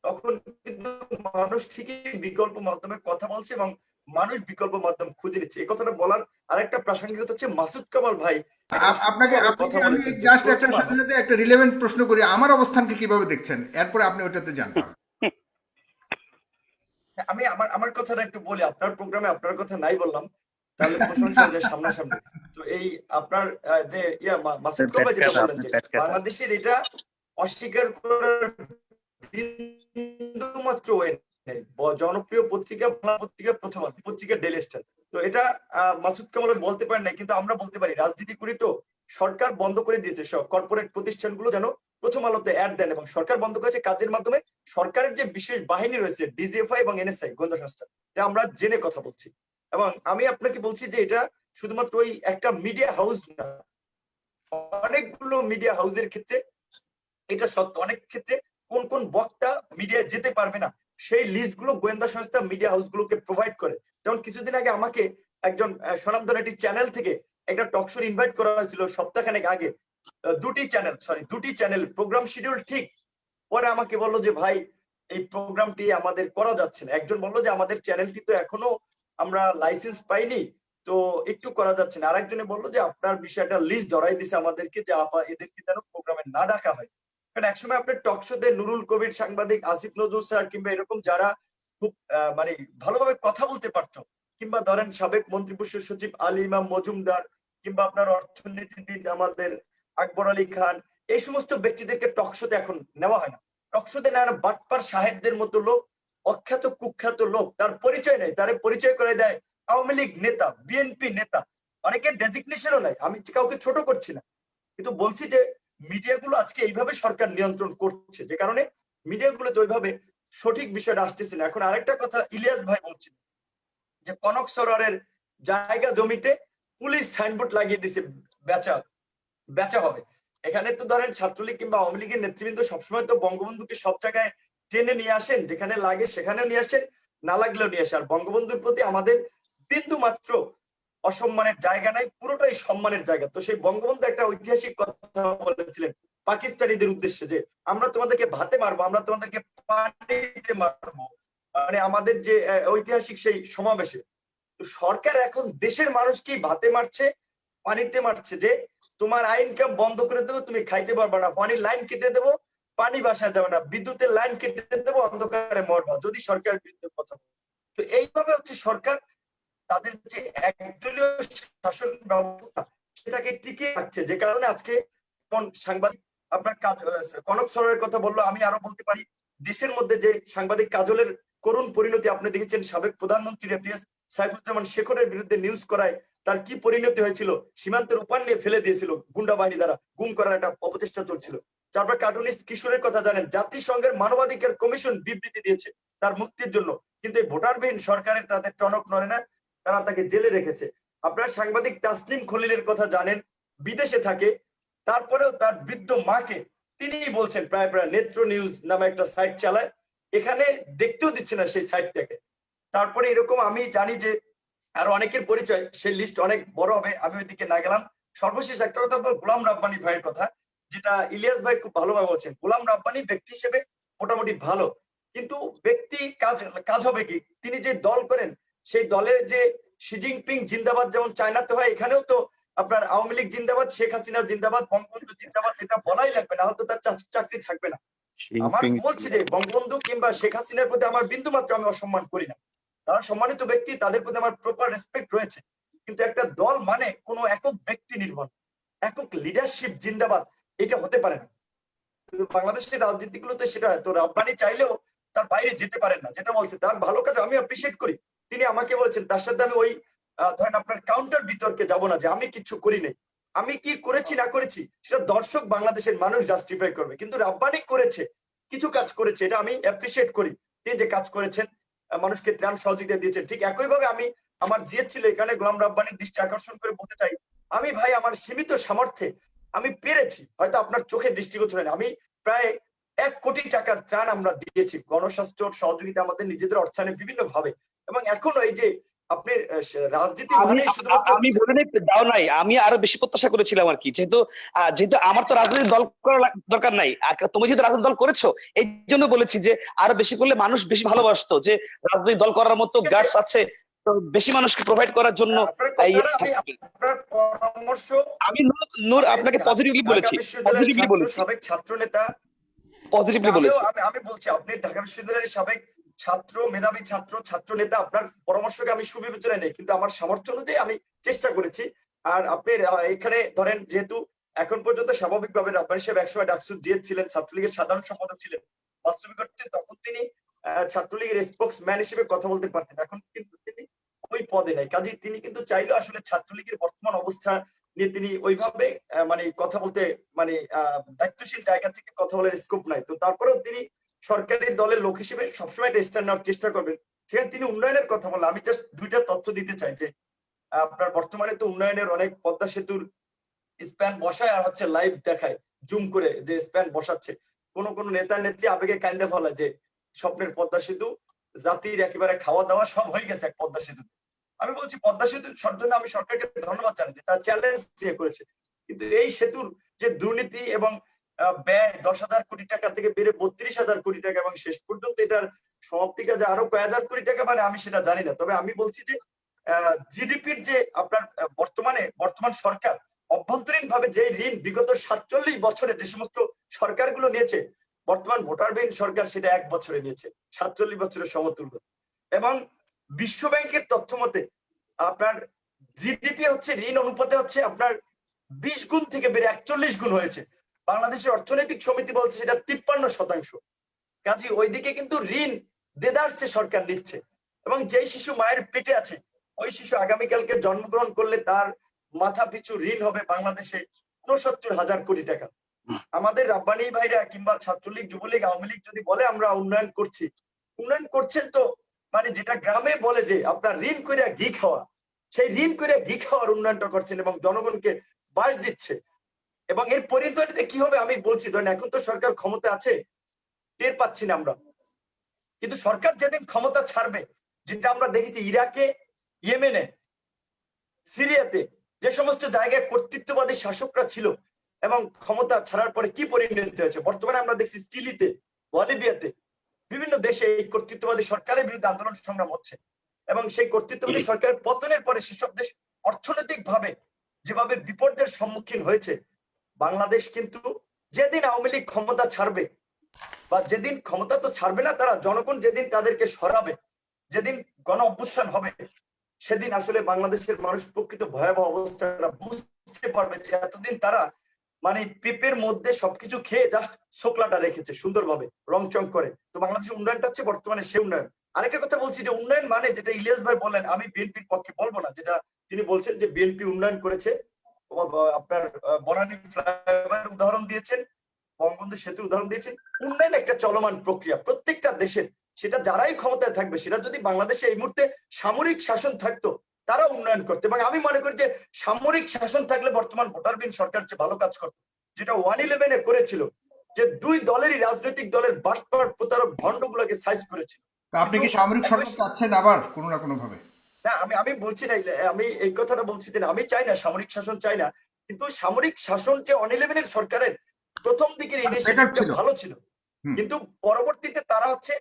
তখন কিন্তু মানুষ ঠিকই বিকল্প মাধ্যমে কথা বলছে, এবং মানুষ বিকল্প মাধ্যম খুঁজে নিচ্ছে। এই কথাটা বলার আরেকটা প্রাসঙ্গিকতা হচ্ছে মাসুদ কামাল ভাই একটা আপনাকে সুন্দরভাবে আপনাকে কথা আমি বলেছেন যে জাস্ট একটা প্রথম সাথে আলো। সাথে একটা রিলেভেন্ট প্রশ্ন করি, আমার অবস্থানকে কিভাবে দেখছেন, এরপরে আপনি ওটাতে যান তাহলে। আমি আমার আমার কথাটা একটু বলি, আপনার প্রোগ্রামে আপনার কথা নাই বললাম, তাহলে প্রশংসা হয়ে যায় সামনাসামনি। তো এই আপনার যে মাসুদ কামাল পেট ভাই যেটা কাটা, বললেন আপনি যে পেট কাটা। বাংলাদেশের এটা অস্বীকার করার বিন্দুমাত্র ওয়ে নেই। জনপ্রিয় পত্রিকা বাংলা পত্রিকা প্রথম আলো, পত্রিকা ডেইলি স্টার। তো এটা মাসুদ কামাল বলতে পারেন না, কিন্তু আমরা বলতে পারি, রাজনীতি করি তো, সরকার বন্ধ করে দিয়েছে সব কর্পোরেট প্রতিষ্ঠানগুলো যেন প্রথম আলোতে অ্যাড দেন, এবং সরকার বন্ধ করেছে কাজের মাধ্যমে সরকারের যে বিশেষ বাহিনী রয়েছে ডিজিএফআই এবং এনএসআই গোয়েন্দা সংস্থা, এটা আমরা জেনে কথা বলছি। এবং আমি আপনাকে বলছি যে এটা শুধুমাত্র ওই একটা মিডিয়া হাউস না, অনেকগুলো মিডিয়া হাউসের ক্ষেত্রে এটা সত্য। অনেক ক্ষেত্রে কোন কোন বক্তা মিডিয়ায় যেতে পারবে না সেই লিস্ট গুলো গোয়েন্দা সংস্থা মিডিয়া হাউস গুলোকে প্রোভাইড করে। যেমন কিছুদিন আগে আমাকে একজন স্বনামধন্য একটি চ্যানেল থেকে একটা টক শো ইনভাইট করা হয়েছিল সপ্তাহখানেক আগে, দুটি চ্যানেল প্রোগ্রাম শিডিউল ঠিক, পরে আমাকে বললো যে ভাই এই প্রোগ্রামটি আমাদের করা যাচ্ছে না। একজন বললো যে আমাদের চ্যানেলটি তো এখনো আমরা লাইসেন্স পাইনি, তো একটু করা যাচ্ছে না। আরেকজনে বললো যে আপনার বিষয়টা লিস্ট ধরাই দিছে আমাদেরকে, যে এদেরকে যেন প্রোগ্রামে না ডাকা হয়। কারণ একসময় আপনার টক শোতে নুরুল কবির সাংবাদিক, আসিফ নজরুল স্যার, কিংবা এরকম যারা খুব মানে ভালোভাবে কথা বলতে পারতো, কিংবা ধরেন সাবেক মন্ত্রিপরিষদ সচিব আলী ইমাম মজুমদার, কিংবা আপনার অর্থনীতিবিদ আমাদের আকবর আলী খান, এই সমস্ত ব্যক্তিদেরকে টক শোতে এখন নেওয়া হয় না। টক শোতে নেওয়া বাটপার সাহেবদের মতো লোক, অখ্যাত কুখ্যাত লোক, তার পরিচয় নেই, তার পরিচয় করে দেয় আওয়ামী লীগ নেতা, বিএনপি নেতা, অনেকের ডেজিগনেশনও নাই। আমি কাউকে ছোট করছি না, কিন্তু বলছি যে মিডিয়াগুলো আজকে এইভাবে সরকার নিয়ন্ত্রণ করছে, যে কারণে মিডিয়াগুলোতে ওইভাবে সঠিক বিষয়টা আসতেছে না। এখন আরেকটা কথা ইলিয়াস ভাই বলছেন যে কনক সরোয়ারের জায়গা জমিতে পুলিশ সাইনবোর্ড লাগিয়ে দিছে বেচা বেচা হবে। এখানে তো ধরেন ছাত্রলীগ কিংবা আওয়ামী লীগের নেতৃবৃন্দ সবসময় তো বঙ্গবন্ধুকে সব জায়গায় টেনে নিয়ে আসেন, যেখানে লাগে সেখানেও নিয়ে আসেন, না লাগলেও নিয়ে আসে। আর বঙ্গবন্ধুর প্রতি আমাদের বিন্দু মাত্র অসম্মানের জায়গা নাই, পুরোটাই সম্মানের জায়গা। তো সেই বঙ্গবন্ধু একটা ঐতিহাসিক কথা বলেছিলেন পাকিস্তানিদের উদ্দেশ্যে, যে আমরা তোমাদেরকে ভাতে মারবো, আমরা তোমাদেরকে পানিতে মারবো, মানে আমাদের যে ঐতিহাসিক সেই সমাবেশে। তো সরকার এখন দেশের মানুষকেই ভাতে মারছে, পানিতে মারছে, যে তোমার আইন কাম বন্ধ করে দেবো, তুমি খাইতে পারবে না, পানির লাইন কেটে দেবো, পানি বাসা যাবে না, বিদ্যুতের লাইন কেটে দেবো, অন্ধকারে মরবা যদি সরকার বিরুদ্ধে কথা বলে। তো এইভাবে হচ্ছে সরকার তাদের যে একদলীয় শাসন ব্যবস্থা সেটাকে টিকিয়ে রাখছে, যে কারণে আজকে সাংবাদিক আপনার কনক সরের কথা বললো, আমি আরো বলতে পারি দেশের মধ্যে যে সাংবাদিক কাজলের করুণ পরিণতি আপনি দেখেছেন, সাবেক প্রধানমন্ত্রী রেপিয়াস সাইফুজ্জামান শেখরের বিরুদ্ধে নিউজ করায় তার কি পরিণতি হয়েছিল, সীমান্তের উপার নিয়ে ফেলে দিয়েছিল গুন্ডা বাহিনী দ্বারা, গুম করার একটা অপচেষ্টা চলছিল। তারপর কার্টুনিস্ট কিশোরের কথা জানেন, জাতিসংঘের মানবাধিকার কমিশন বিবৃতি দিয়েছে তার মুক্তির জন্য, কিন্তু এই ভোটারবিহীন সরকারের তাদের টনক নড়ে না, তারা তাকে জেলে রেখেছে। আপনার সাংবাদিক তাসনিম খলিলের কথা জানেন, বিদেশে থাকে, তারপরেও তার বৃদ্ধ মাকে তিনিই বলছেন, প্রায় প্রায় নেত্র নিউজ নামে একটা সাইট চালায়, এখানে দেখতেও দিচ্ছে না সেই সাইটটাকে। তারপরে এরকম আমি জানি যে আরো অনেকের পরিচয়, সেই লিস্ট অনেক বড় হবে, আমি ওইদিকে না গেলাম। সর্বশেষ একটা কথা বল, গোলাম রাব্বানী ভাইয়ের কথা, যেটা ইলিয়াস ভাই খুব ভালোভাবে বলছেন। গোলাম রাব্বানী ব্যক্তি হিসেবে মোটামুটি ভালো, কিন্তু ব্যক্তি কাজ হবে কি, তিনি যে দল করেন সেই দলের যে শি জিনপিং জিন্দাবাদ যেমন চায়নাতে হয়, এখানেও তো আপনার আওয়ামী লীগ জিন্দাবাদ, শেখ হাসিনা জিন্দাবাদ, বঙ্গবন্ধু জিন্দাবাদ, এটা বলাই লাগবে, না হয়তো তার চাকরি থাকবে না। আমার বলছি যে বঙ্গবন্ধু কিংবা শেখ হাসিনার প্রতি আমার বিন্দু মাত্র আমি অসম্মান করি না, তারা সম্মানিত ব্যক্তি, তাদের প্রতি আমার প্রপার রেসপেক্ট রয়েছে। কিন্তু একটা দল মানে কোনো একক ব্যক্তি নির্ভর, একক লিডারশিপ জিন্দাবাদ এটা হতে পারে না। কিন্তু বাংলাদেশের রাজনীতিগুলোতে সেটা তো রাব্বানী চাইলেও তার বাইরে যেতে পারেন না। যেটা বলছে তার ভালো কাজ আমি অ্যাপ্রিসিয়েট করি, তিনি আমাকে বলেছেন, তার সাথে আমি ওই ধরেন আপনার কাউন্টার বিতর্কে যাব না যে আমি কিছু করি নাই, আমি কি করেছি না করেছি সেটা দর্শক বাংলাদেশের মানুষ জাস্টিফাই করবে। কিন্তু রাব্বানী করেছে, কিছু কাজ করেছে, এটা আমি অ্যাপ্রিসিয়েট করি। তিনি যে কাজ করেছেন, মানুষকে ত্রাণ সহযোগিতা দিয়েছেন, ঠিক একইভাবে আমি আমার জিএস ছিল এখানে গোলাম রাব্বানীর দৃষ্টি আকর্ষণ করে বলতে চাই, আমি ভাই আমার সীমিত সামর্থ্যে আমি পেরেছি, হয়তো আপনার চোখের দৃষ্টিগোচর হয় না, আমি প্রায় 1 কোটি টাকার ত্রাণ আমরা দিয়েছি, গণস্বাস্থ্য সহযোগিতা আমাদের নিজেদের অর্থায়নে বিভিন্ন ভাবে। এবং এখনো এই যে আপনি রাজনীতি মানে শুধুমাত্র আমি বলে নাই দাও নাই, আমি আরো বেশি প্রত্যাশা করেছিলাম আর কি, যেহেতু আমার তো রাজনৈতিক দল করা দরকার নাই, তুমি যেহেতু রাজনৈতিক দল করেছো এই জন্য বলেছি যে আরো বেশি করলে মানুষ বেশি ভালোবাসতো, যে রাজনৈতিক দল করার মতো গার্ডস আছে, তো বেশি মানুষকে প্রোভাইড করার জন্য। আপনার পরামর্শ আমি নূর আপনাকে পজিটিভলি বলেছি, সাবেক ছাত্র নেতা পজিটিভলি বলেছি। আমি বলছি, আপনি ঢাকা বিশ্ববিদ্যালয়ের সাবেক ছাত্র, মেধাবী ছাত্র নেতা, আপনার পরামর্শকে আমি সুবিবেচনায় নেই, কিন্তু আমার সামর্থ্য অনুযায়ী আমি চেষ্টা করেছি। আর আপনি এখানে ধরেন, যেহেতু এখন পর্যন্ত স্বাভাবিকভাবে রাব্বানী সাহেব একসময় ডাকসু জিএস ছিলেন, ছাত্রলীগের সাধারণ সম্পাদক ছিলেন, বাস্তবিক অর্থে তখন তিনি ছাত্রলীগের স্পোক্সম্যান হিসেবে কথা বলতে পারতেন, এখন কিন্তু তিনি ওই পদে নাই। কাজে তিনি কিন্তু চাইলেও আসলে ছাত্রলীগের বর্তমান অবস্থা নিয়ে তিনি ওইভাবে মানে কথা বলতে, মানে দায়িত্বশীল জায়গা থেকে কথা বলার স্কোপ নাই। তো তারপরেও তিনি সরকারি দলের লোক হিসেবে সবসময় একটা স্ট্যান্ড নেওয়ার চেষ্টা করবেন। সেখানে তিনি উন্নয়নের কথা বললেন, আমি জাস্ট 2টা তথ্য দিতে চাই যে আপনার বর্তমানে তো উন্নয়নের অনেক, পদ্মা সেতুর স্প্যান বসায় আর হচ্ছে লাইভ দেখায় জুম করে যে স্প্যান বসাচ্ছে, কোন নেতা নেত্রী আবেগে কান্দে ফেলা যে স্বপ্নের পদ্মা সেতু, জাতির একেবারে খাওয়া দাওয়া সব হয়ে গেছে এক পদ্মা সেতু। আমি বলছি পদ্মা সেতুর জন্য আমি সরকারকে ধন্যবাদ জানাই যে তার চ্যালেঞ্জ নিয়ে করেছে, কিন্তু এই সেতুর যে দুর্নীতি এবং ব্যয় 10,000 কোটি টাকা থেকে বেড়ে 32,000 কোটি টাকা, এবং শেষ পর্যন্ত এটার সমাপ্তি কাজে আরো কয়েক হাজার কোটি টাকা, মানে আমি সেটা জানি না। তবে আমি বলছি যে জিডিপির যে আপনার বর্তমান সরকার অভ্যন্তরীণ ভাবে যে ঋণ বিগত 47 বছরে যে সমস্ত সরকারগুলো নিয়েছে, বর্তমান ভোটারবিহীন সরকার সেটা 1 বছরে নিয়েছে, 47 বছরের সমতুল্য। এবং বিশ্ব ব্যাংকের তথ্য মতে আপনার জিডিপি হচ্ছে ঋণ অনুপাতে হচ্ছে আপনার 20 গুণ থেকে বেড়ে 41 গুণ হয়েছে। বাংলাদেশের অর্থনৈতিক সমিতি বলছে সেটা 53%। কাজে ওইদিকে কিন্তু ঋণ দেদারসে সরকার নিচ্ছে, এবং যেই শিশু মায়ের পেটে আছে ওই শিশু আগামীকালকে জন্মগ্রহণ করলে তার মাথা পিছু ঋণ হবে বাংলাদেশে 69,000 কোটি টাকা। আমাদের রাব্বানী ভাইরা কিংবা ছাত্রলীগ, যুবলীগ, আওয়ামী লীগ যদি বলে আমরা উন্নয়ন করছি, উন্নয়ন করছেন তো মানে যেটা গ্রামে বলে যে আপনার ঋণ করে ঘি খাওয়া, সেই ঋণ করে ঘি খাওয়ার উন্নয়নটা করছেন এবং জনগণকে বাস দিচ্ছে। এবং এর পরিণতিতে কি হবে আমি বলছি, ধরেন এখন তো সরকার ক্ষমতা আছে, টের পাচ্ছি না আমরা, কিন্তু সরকার যেদিন ক্ষমতা ছাড়বে, যেটা আমরা দেখেছি ইরাকে, ইয়েমেনে, সিরিয়াতে, যে সমস্ত জায়গায় কর্তৃত্ববাদী শাসকরা ছিল এবং ক্ষমতা ছাড়ার পরে কি পরিণতি হয়েছে, বর্তমানে আমরা দেখছি চিলিতে, বলিভিয়াতে, বিভিন্ন দেশে এই কর্তৃত্ববাদী সরকারের বিরুদ্ধে আন্দোলন সংগ্রাম হচ্ছে। এবং সেই কর্তৃত্ববাদী সরকারের পতনের পরে সেসব দেশ অর্থনৈতিক ভাবে যেভাবে বিপর্যয়ের সম্মুখীন হয়েছে, বাংলাদেশ কিন্তু যেদিন আওয়ামী লীগ ক্ষমতা ছাড়বে, বা যেদিন ক্ষমতা তো ছাড়বে না তারা, জনগণ যেদিন তাদেরকে সরাবে, যেদিন গণ অভ্যুত্থান হবে, সেদিন আসলে বাংলাদেশের মানুষ প্রকৃত ভয়াবহ অবস্থাটা বুঝতে পারবে যে এতদিন তারা মানে পেপের মধ্যে সবকিছু খেয়ে জাস্ট শোকলাটা রেখেছে সুন্দরভাবে রংচং করে। তো বাংলাদেশের উন্নয়নটা হচ্ছে বর্তমানে সে উন্নয়ন। আরেকটা কথা বলছি যে উন্নয়ন মানে, যেটা ইলিয়াস ভাই বলেন, আমি বিএনপির পক্ষে বলবো না, যেটা তিনি বলছেন যে বিএনপি উন্নয়ন করেছে, আপনার বনানী ফ্লাইওভার উদাহরণ দিয়েছেন, বঙ্গবন্ধু সেতু উদাহরণ দিয়েছেন। উন্নয়ন একটা চলমান প্রক্রিয়া প্রত্যেকটা দেশের, সেটা যারাই ক্ষমতায় থাকবে, সেটা যদি বাংলাদেশে এই মুহূর্তে সামরিক শাসন থাকতো তারা উন্নয়ন করতে, এবং আমি মনে করি যে সামরিক শাসন থাকলে বর্তমান ভোটারবিহীন সরকার যে ভালো কাজ করতো। যেটা 111-এ করেছিল, যে দুই দলেরই রাজনৈতিক দলের বাটপার প্রতারক ভণ্ডগুলোকে সাইজ করেছিল। আপনি কি সামরিক সরকার চাচ্ছেন আবার কোনো না কোনো ভাবে? না, আমি বলছি না, আমি এই কথাটা বলছি যে আমি চাই না সামরিক শাসন, চাই না, কিন্তু সামরিক শাসন যে 111-এর সরকারের প্রথম দিকের বেটার ইনিশিয়েটিভটা ছিল। ভালো ছিল, হুম। কিন্তু পরবর্তীতে তারা হচ্ছে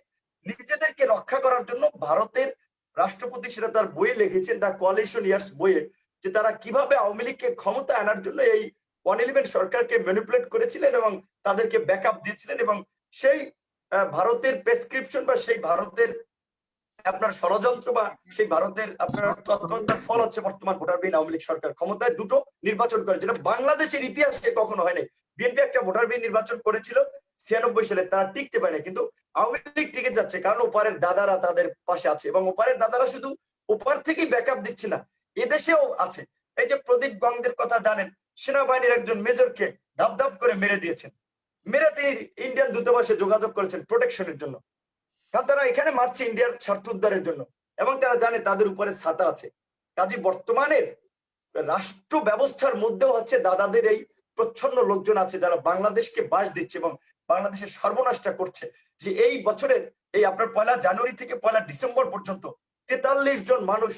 নিজেদেরকে রক্ষা করার জন্য ভারতের রাষ্ট্রপতি সেটা তার বইয়ে লিখেছেন, দ্য কোয়ালিশন ইয়ার্স বইয়ে, যে তারা কিভাবে আওয়ামী লীগকে ক্ষমতা আনার জন্য এই 111 সরকারকে ম্যানিপুলেট করেছিলেন এবং তাদেরকে ব্যাকআপ দিয়েছিলেন, এবং সেই ভারতের প্রেসক্রিপশন বা সেই ভারতের আপনার ষড়যন্ত্র বা সেই ভারতের আপনার তৎপরতার ফল হচ্ছে বর্তমান ভোটারবিহীন আওয়ামী লীগ সরকার ক্ষমতায় দুটো নির্বাচন করে, যেটা বাংলাদেশের ইতিহাসে কখনো হয়নি। বিএনপি একটা ভোটারবিহীন নির্বাচন করেছিল 96 সালে, তারা টিকতে পারেনি, কিন্তু আওয়ামী লীগ টিকে যাচ্ছে কারণ ওপারের দাদারা তাদের পাশে আছে, এবং ওপারের দাদারা শুধু ওপার থেকেই ব্যাকআপ দিচ্ছে না, এদেশেও আছে। এই যে প্রদীপ গঙ্গের কথা জানেন, সেনাবাহিনীর একজন মেজরকে ধাপ ধাপ করে মেরে দিয়েছেন, মেরে তিনি ইন্ডিয়ান দূতাবাসে যোগাযোগ করেছেন প্রোটেকশনের জন্য, কারণ তারা এখানে মারছে ইন্ডিয়ার স্বার্থ উদ্ধারের জন্য, এবং তারা জানে তাদের উপরে ছাতা আছে। কাজে বর্তমানের রাষ্ট্র ব্যবস্থার মধ্যেও হচ্ছে দাদাদের এই প্রচ্ছন্ন লোকজন আছে যারা বাংলাদেশকে বাস দিচ্ছে এবং বাংলাদেশের সর্বনাশটা করছে। যে এই বছরের এই আপনার 1 জানুয়ারি থেকে 1 ডিসেম্বর পর্যন্ত 43 জন মানুষ